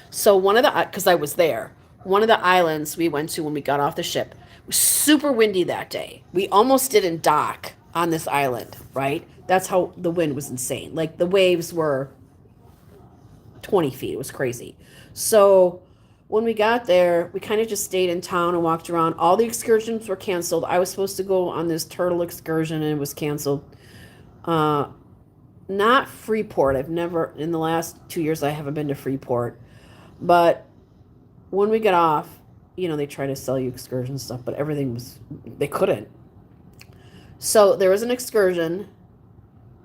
So one of the, because I was there, one of the islands we went to when we got off the ship was super windy that day. We almost didn't dock on this island, right? That's how the wind was insane. Like the waves were 20 feet. It was crazy. So when we got there, we kind of just stayed in town and walked around. All the excursions were canceled. I was supposed to go on this turtle excursion and it was canceled. Uh, Not Freeport. I've never, in the last 2 years, I haven't been to Freeport. But when we got off, they try to sell you excursion stuff, but they couldn't. So there was an excursion,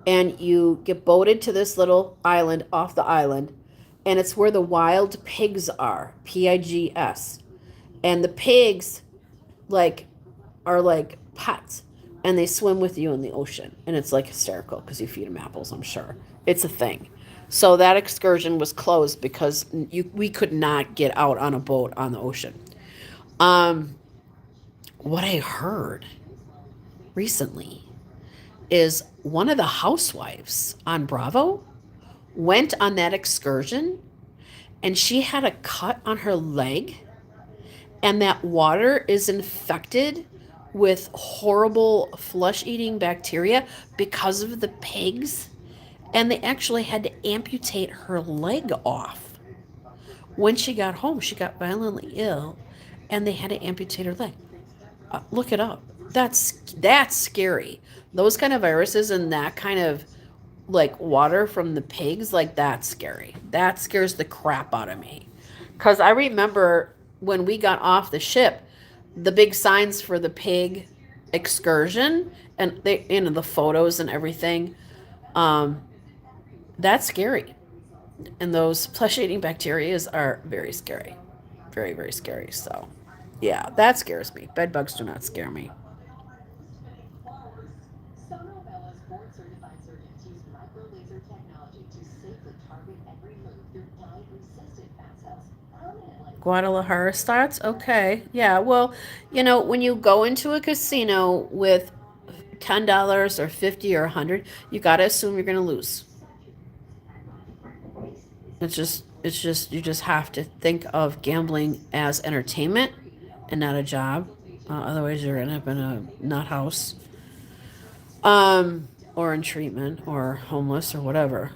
and you get boated to this little island off the island, and it's where the wild pigs are, pigs. And the pigs, like, are like pets, and they swim with you in the ocean. And it's like hysterical because you feed them apples, I'm sure. It's a thing. So that excursion was closed because we could not get out on a boat on the ocean. What I heard recently is one of the housewives on Bravo went on that excursion and she had a cut on her leg, and that water is infected with horrible flesh-eating bacteria because of the pigs, and they actually had to amputate her leg off. When she got home, she got violently ill, and they had to amputate her leg. Look it up. That's scary. Those kind of viruses and that kind of like water from the pigs, like that's scary. That scares the crap out of me. Because I remember when we got off the ship, the big signs for the pig excursion and the photos and everything. That's scary. And those flesh-eating bacteria are very scary. Very, very scary. So, yeah, that scares me. Bed bugs do not scare me. Sonobella's board-certified surgeons use micro-laser technology to safely target and remove your diet-resistant fat cells permanently. Guadalajara starts? Okay. Yeah, well, when you go into a casino with $10 or 50 or 100, you got to assume you're going to lose. You just have to think of gambling as entertainment and not a job. Otherwise, you're going to end up in a nut house, or in treatment, or homeless, or whatever.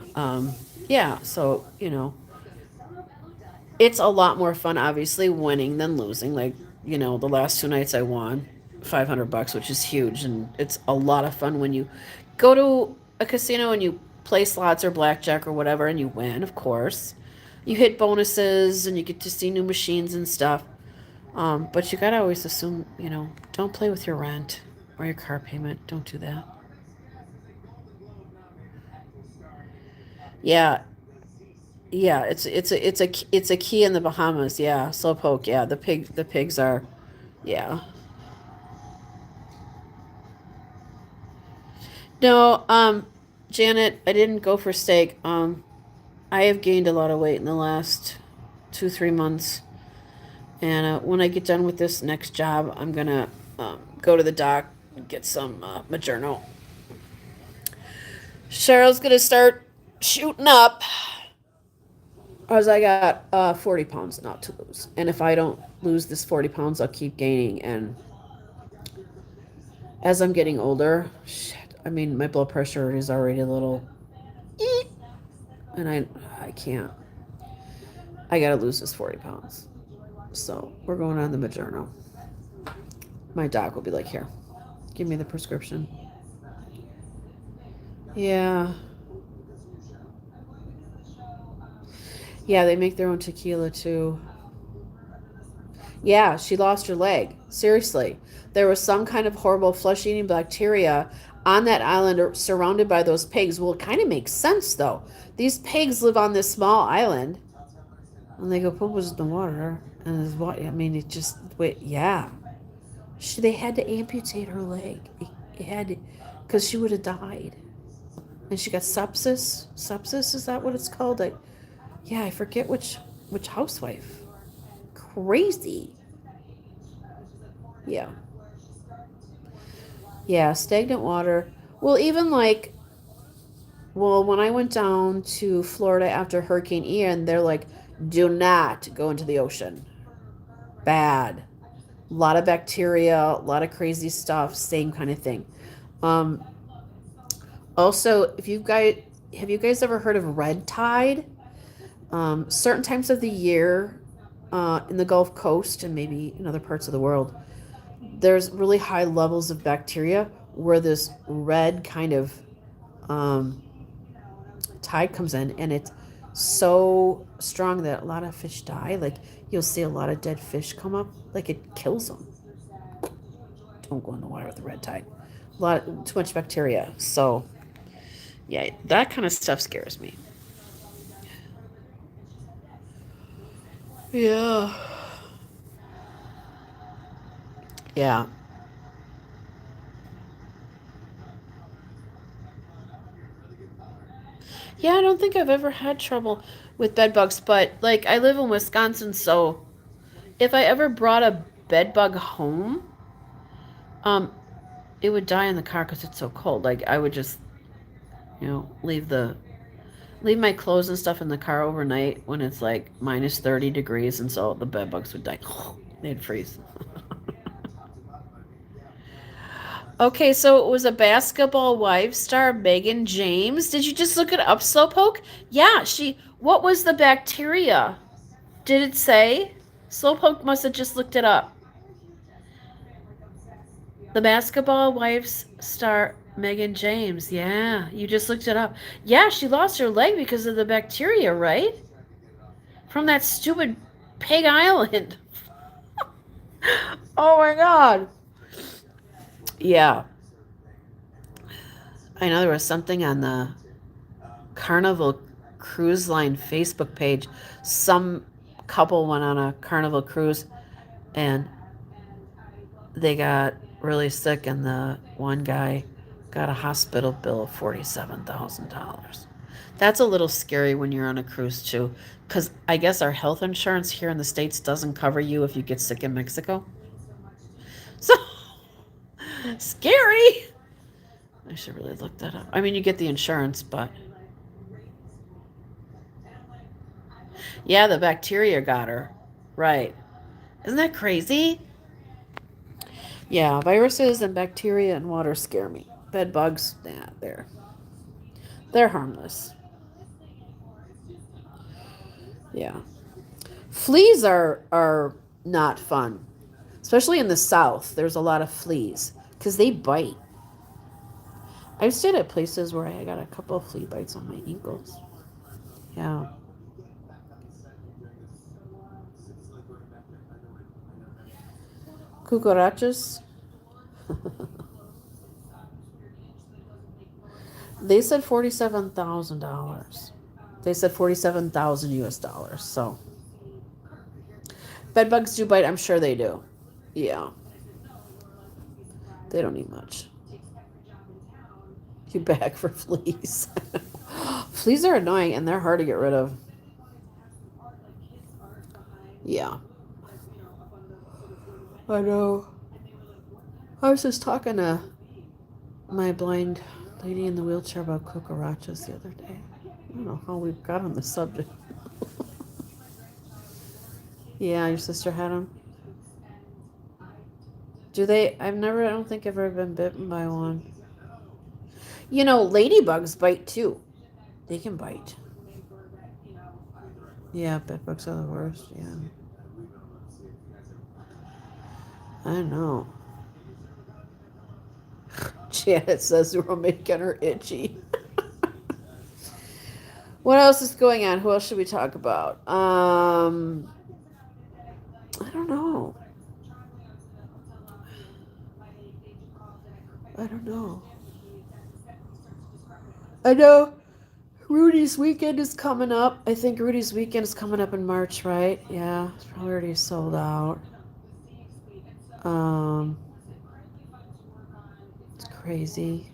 Yeah, so it's a lot more fun, obviously, winning than losing. Like the last 2 nights I won $500, which is huge, and it's a lot of fun when you go to a casino and you play slots or blackjack or whatever, and you win. Of course, you hit bonuses and you get to see new machines and stuff. But you gotta always assume, don't play with your rent or your car payment. Don't do that. Yeah, yeah. It's a key in the Bahamas. Yeah, slowpoke. Yeah, the pigs are. Yeah. No, Janet, I didn't go for steak. I have gained a lot of weight in the last 2, 3 months, and when I get done with this next job, I'm gonna go to the doc and get some Majerno. Cheryl's gonna start shooting up, as I got 40 pounds not to lose, and if I don't lose this 40 pounds, I'll keep gaining. And as I'm getting older, shit, I mean, my blood pressure is already a little, and I can't. I gotta lose this 40 pounds. So we're going on the Majerno. My doc will be like, here, give me the prescription. Yeah. Yeah, they make their own tequila too. Yeah, she lost her leg. Seriously. There was some kind of horrible flesh-eating bacteria on that island surrounded by those pigs. Well, it kind of makes sense, though. These pigs live on this small island, and they go poopers in the water. And there's what, I mean, it just, wait, yeah. They had to amputate her leg. It had to, because she would have died. And she got sepsis. Sepsis, is that what it's called? Yeah, I forget which housewife. Crazy. Yeah. Yeah, stagnant water. Well, even like, well, when I went down to Florida after Hurricane Ian, they're like, do not go into the ocean. Bad. A lot of bacteria, a lot of crazy stuff, same kind of thing. Um, Also, if you guys have you guys ever heard of red tide? Certain times of the year, in the Gulf Coast and maybe in other parts of the world, there's really high levels of bacteria where this red kind of um, tide comes in, and it's so strong that a lot of fish die. Like you'll see a lot of dead fish come up, like it kills them. Don't go in the water with the red tide. Too much bacteria. So yeah, that kind of stuff scares me. Yeah. Yeah. Yeah, I don't think I've ever had trouble with bed bugs, but like I live in Wisconsin, so if I ever brought a bed bug home, um, it would die in the car because it's so cold. Like I would just, leave my clothes and stuff in the car overnight when it's like minus 30 degrees, and so the bed bugs would die. They'd freeze. Okay, so it was a basketball wife star, Megan James. Did you just look it up, Slowpoke? Yeah, what was the bacteria? Did it say? Slowpoke must have just looked it up. The basketball wives star, Megan James. Yeah, you just looked it up. Yeah, she lost her leg because of the bacteria, right? From that stupid Pig Island. Oh my god. Yeah. I know there was something on the Carnival Cruise Line Facebook page. Some couple went on a Carnival cruise and they got really sick, and the one guy got a hospital bill of $47,000. That's a little scary when you're on a cruise too, because I guess our health insurance here in the States doesn't cover you if you get sick in Mexico. So scary. I should really look that up. I mean, you get the insurance, but yeah, the bacteria got her. Right. Isn't that crazy? Yeah, viruses and bacteria and water scare me. Bed bugs, nah, they're harmless. Yeah. Fleas are not fun. Especially in the south, there's a lot of fleas because they bite. I've stayed at places where I got a couple of flea bites on my ankles. Yeah. Cucarachas. They said $47,000. They said 47,000 US dollars. So bed bugs do bite. I'm sure they do. Yeah. They don't need much. You bag for fleas. Fleas are annoying and they're hard to get rid of. Yeah. I know. I was just talking to my blind lady in the wheelchair about cucarachas the other day. I don't know how we got on the subject. Yeah, your sister had them. Do they? I don't think I've ever been bitten by one. Ladybugs bite too. They can bite. Yeah, bedbugs are the worst. Yeah. I know. Janet says we're making her itchy. What else is going on? Who else should we talk about? I don't know. I know Rudy's weekend is coming up. I think Rudy's weekend is coming up in March, right? Yeah, it's probably already sold out. It's crazy.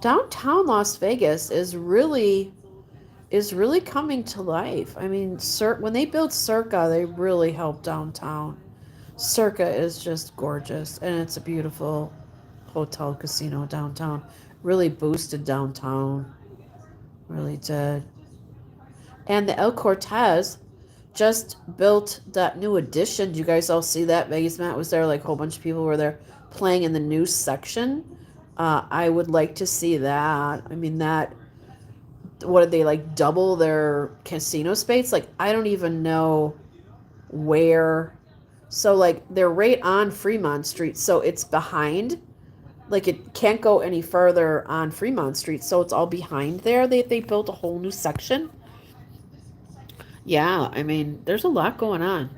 Downtown Las Vegas is really coming to life. I mean, when they built Circa, they really helped downtown. Circa is just gorgeous, and it's a beautiful hotel casino downtown. Really boosted downtown. Really did. And the El Cortez just built that new addition. Did you guys all see that? Vegas Matt was there, like a whole bunch of people were there playing in the new section. I would like to see that. I mean, that, what did they, like, double their casino space? Like, I don't even know where. So, like, they're right on Fremont Street, so it's behind. Like, it can't go any further on Fremont Street, so it's all behind there. They built a whole new section. Yeah, I mean, there's a lot going on.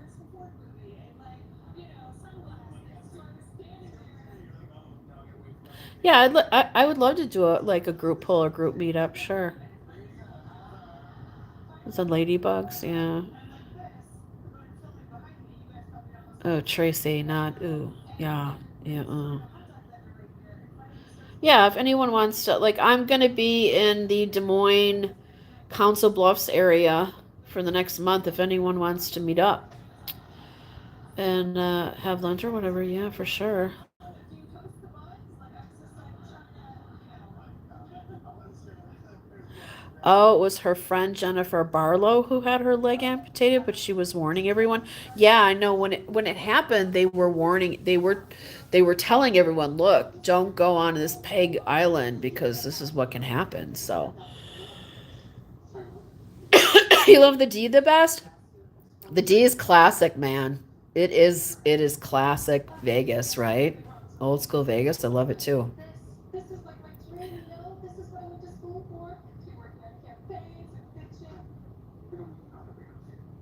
Yeah, I would love to do a group pull or group meetup, sure. Some ladybugs, yeah. Oh, Tracy, not ooh, yeah, yeah. Yeah, if anyone wants to, like, I'm gonna be in the Des Moines, Council Bluffs area for the next month. If anyone wants to meet up and have lunch or whatever, yeah, for sure. Oh, it was her friend Jennifer Barlow who had her leg amputated, but she was warning everyone. Yeah, I know when it happened, they were warning. They were telling everyone, look, don't go on this peg island because this is what can happen. So, you love the D the best. The D is classic, man. It is classic Vegas, right? Old school Vegas. I love it too. This is like my dream, you know? This is what I went to school for. To be working on campaigns and pitching.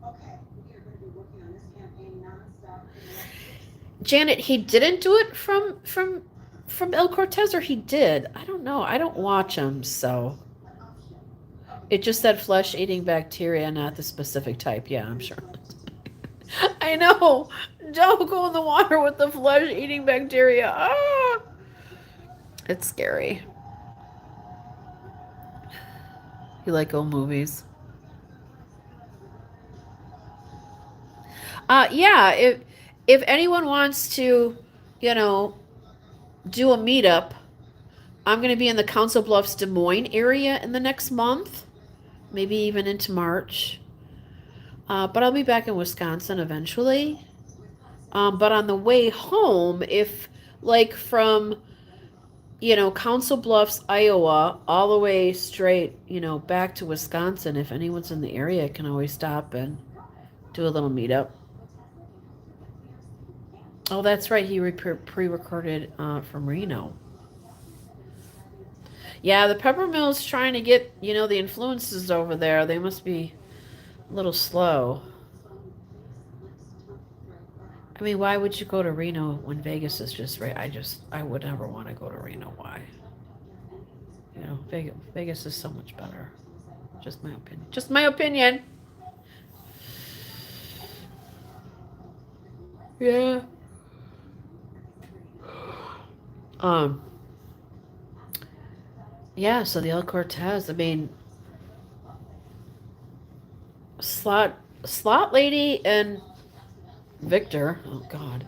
Okay, we are going to be working on this campaign nonstop for the next Janet, he didn't do it from El Cortez, or he did. I don't know. I don't watch him, so it just said flesh-eating bacteria, not the specific type. Yeah, I'm sure. I know. Don't go in the water with the flesh-eating bacteria. Ah! It's scary. You like old movies? Yeah. If anyone wants to, you know, do a meetup, I'm going to be in the Council Bluffs, Des Moines area in the next month, maybe even into March. But I'll be back in Wisconsin eventually. But on the way home, if, like, from, Council Bluffs, Iowa, all the way straight, back to Wisconsin, if anyone's in the area, I can always stop and do a little meetup. Oh, that's right. He pre-recorded from Reno. Yeah, the Peppermill's trying to get, the influences over there. They must be a little slow. I mean, why would you go to Reno when Vegas is just right? I would never want to go to Reno. Why? Vegas is so much better. Just my opinion. Just my opinion. Yeah. Yeah, so the El Cortez, I mean, Slot Lady and Victor, oh God.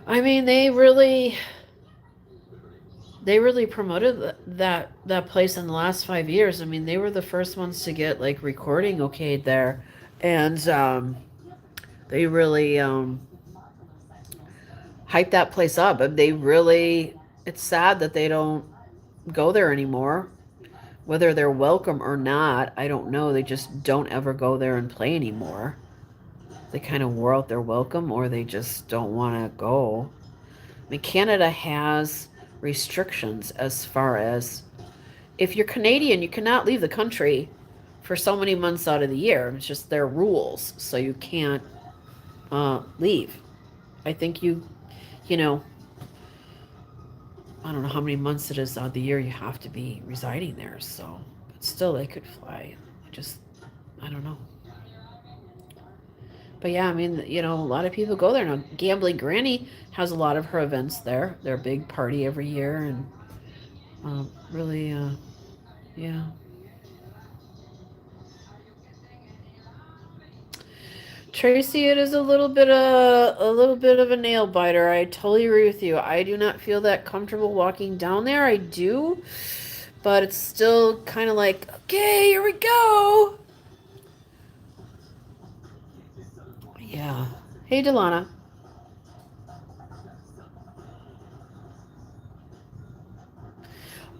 I mean, they really promoted that place in the last 5 years. I mean, they were the first ones to get, like, recording okayed there, and they really hyped that place up. And it's sad that they don't go there anymore. Whether they're welcome or not, I don't know. They just don't ever go there and play anymore. They kind of wore out their welcome, or they just don't want to go. I mean, Canada has restrictions as far as, if you're Canadian, you cannot leave the country for so many months out of the year. It's just their rules, so you can't leave. I think I don't know how many months it is out of the year you have to be residing there. So, but still, they could fly. I don't know. But yeah, I mean, a lot of people go there now. Gambling Granny has a lot of her events there. They're a big party every year, and really, yeah. Tracy, it is a little bit of a nail biter. I totally agree with you. I do not feel that comfortable walking down there. I do, but it's still kind of like, okay, here we go. Yeah. Hey, Delana.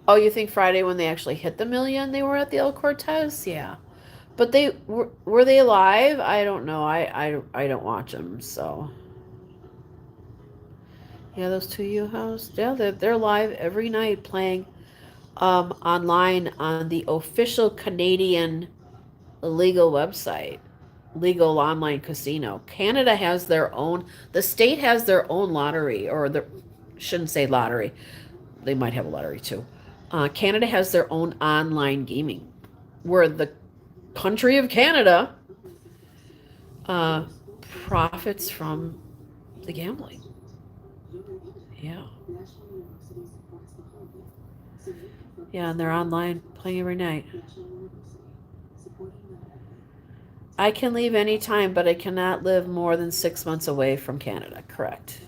Oh, you think Friday when they actually hit the million, they were at the El Cortez? Yeah. But they were they alive? I don't know. I don't watch them, so. Yeah, those two U house. Yeah, they're live every night playing online on the official Canadian legal website, legal online casino. Canada has their own. The state has their own lottery, or the shouldn't say lottery. They might have a lottery too. Canada has their own online gaming, where the country of Canada profits from the gambling. Yeah. Yeah, and they're online playing every night. I can leave anytime, but I cannot live more than 6 months away from Canada. Correct.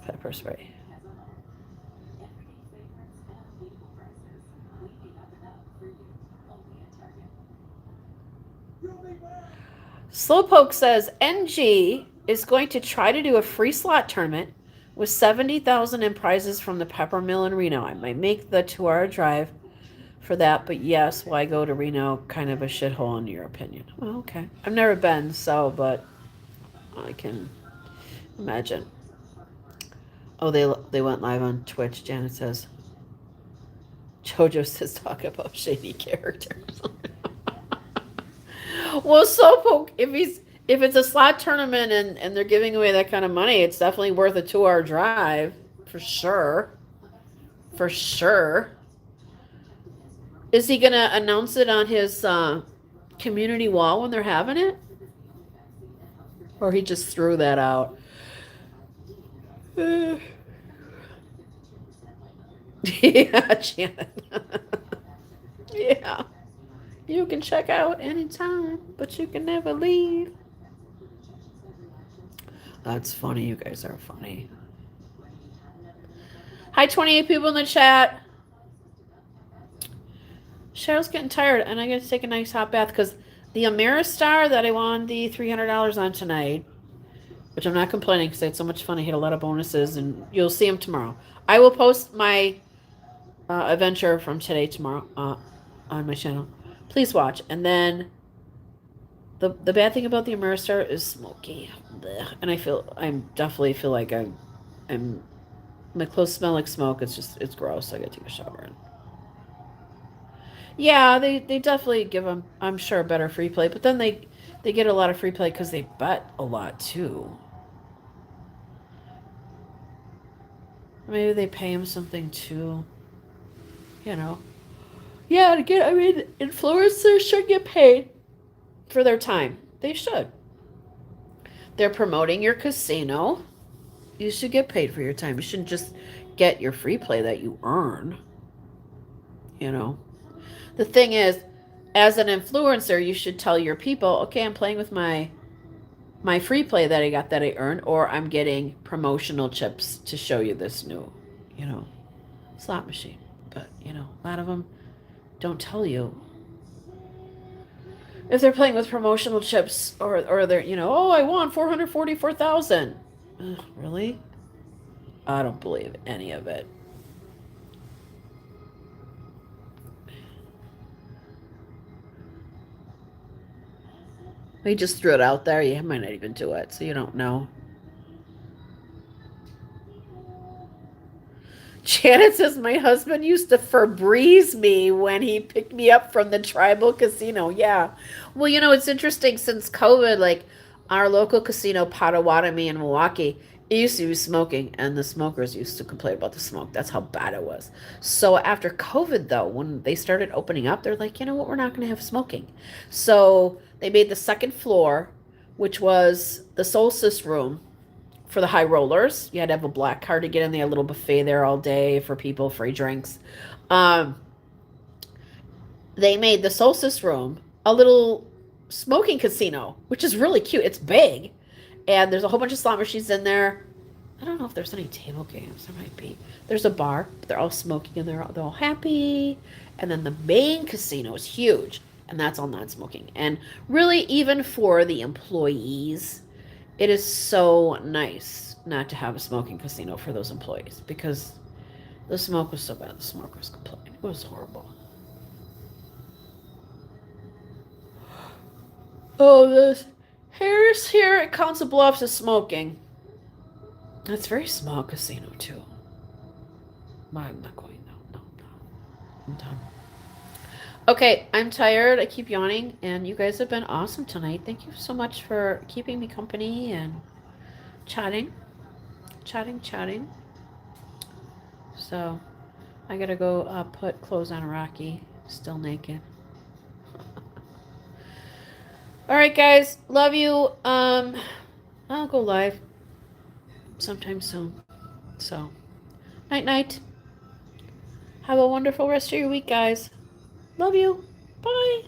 Pepper spray. Slowpoke says NG is going to try to do a free slot tournament with 70,000 in prizes from the Pepper Mill in Reno. I might make the 2-hour drive for that, but yes, why go to Reno? Kind of a shithole in your opinion. Well, okay. I've never been, but I can imagine. Oh, they went live on Twitch, Janet says. Jojo says talk about shady characters. Well, Slowpoke, if it's a slot tournament and they're giving away that kind of money, it's definitely worth a 2-hour drive. For sure. For sure. Is he going to announce it on his community wall when they're having it? Or he just threw that out? Yeah, Janet. Yeah. You can check out anytime, but you can never leave. That's funny. You guys are funny. Hi, 28 people in the chat. Cheryl's getting tired, and I got to take a nice hot bath because the Ameristar that I won the $300 on tonight, which I'm not complaining because I had so much fun. I hit a lot of bonuses, and you'll see them tomorrow. I will post my adventure from today tomorrow on my channel. Please watch. And then the bad thing about the Ameristar is smoky, and I definitely feel like I'm my clothes smell like smoke. It's gross. I gotta take a shower. And yeah, they definitely give them, I'm sure, better free play. But then they get a lot of free play because they bet a lot too. Maybe they pay them something too. You know. Yeah, influencers should get paid for their time. They should. They're promoting your casino. You should get paid for your time. You shouldn't just get your free play that you earn. You know. The thing is, as an influencer, you should tell your people, okay, I'm playing with my free play that I got that I earned, or I'm getting promotional chips to show you this new, slot machine. But, a lot of them don't tell you if they're playing with promotional chips or they're, oh, I won 444,000. Really? I don't believe any of it. We just threw it out there. You might not even do it, so you don't know. Janet says, my husband used to Febreze me when he picked me up from the tribal casino. Yeah. Well, it's interesting since COVID, like our local casino, Potawatomi in Milwaukee, it used to be smoking, and the smokers used to complain about the smoke. That's how bad it was. So after COVID, though, when they started opening up, they're like, you know what, we're not going to have smoking. So they made the second floor, which was the solstice room, for the high rollers. You had to have a black card to get in there, a little buffet there all day for people, free drinks. They made the solstice room a little smoking casino, which is really cute. It's big, and there's a whole bunch of slot machines in there. I don't know if there's any table games. There might be. There's a bar. They're all smoking and they're all happy. And then the main casino is huge, and that's all non-smoking. And really, even for the employees, it is so nice not to have a smoking casino for those employees because the smoke was so bad. The smokers complained. It was horrible. Oh, this Harris here at Council Bluffs is smoking. It's a very small casino too. I'm not going. No. I'm done. Okay, I'm tired. I keep yawning, and you guys have been awesome tonight. Thank you so much for keeping me company and chatting. So, I gotta go put clothes on Rocky. Still naked. All right, guys. Love you. I'll go live sometime soon. So, night. Have a wonderful rest of your week, guys. Love you. Bye.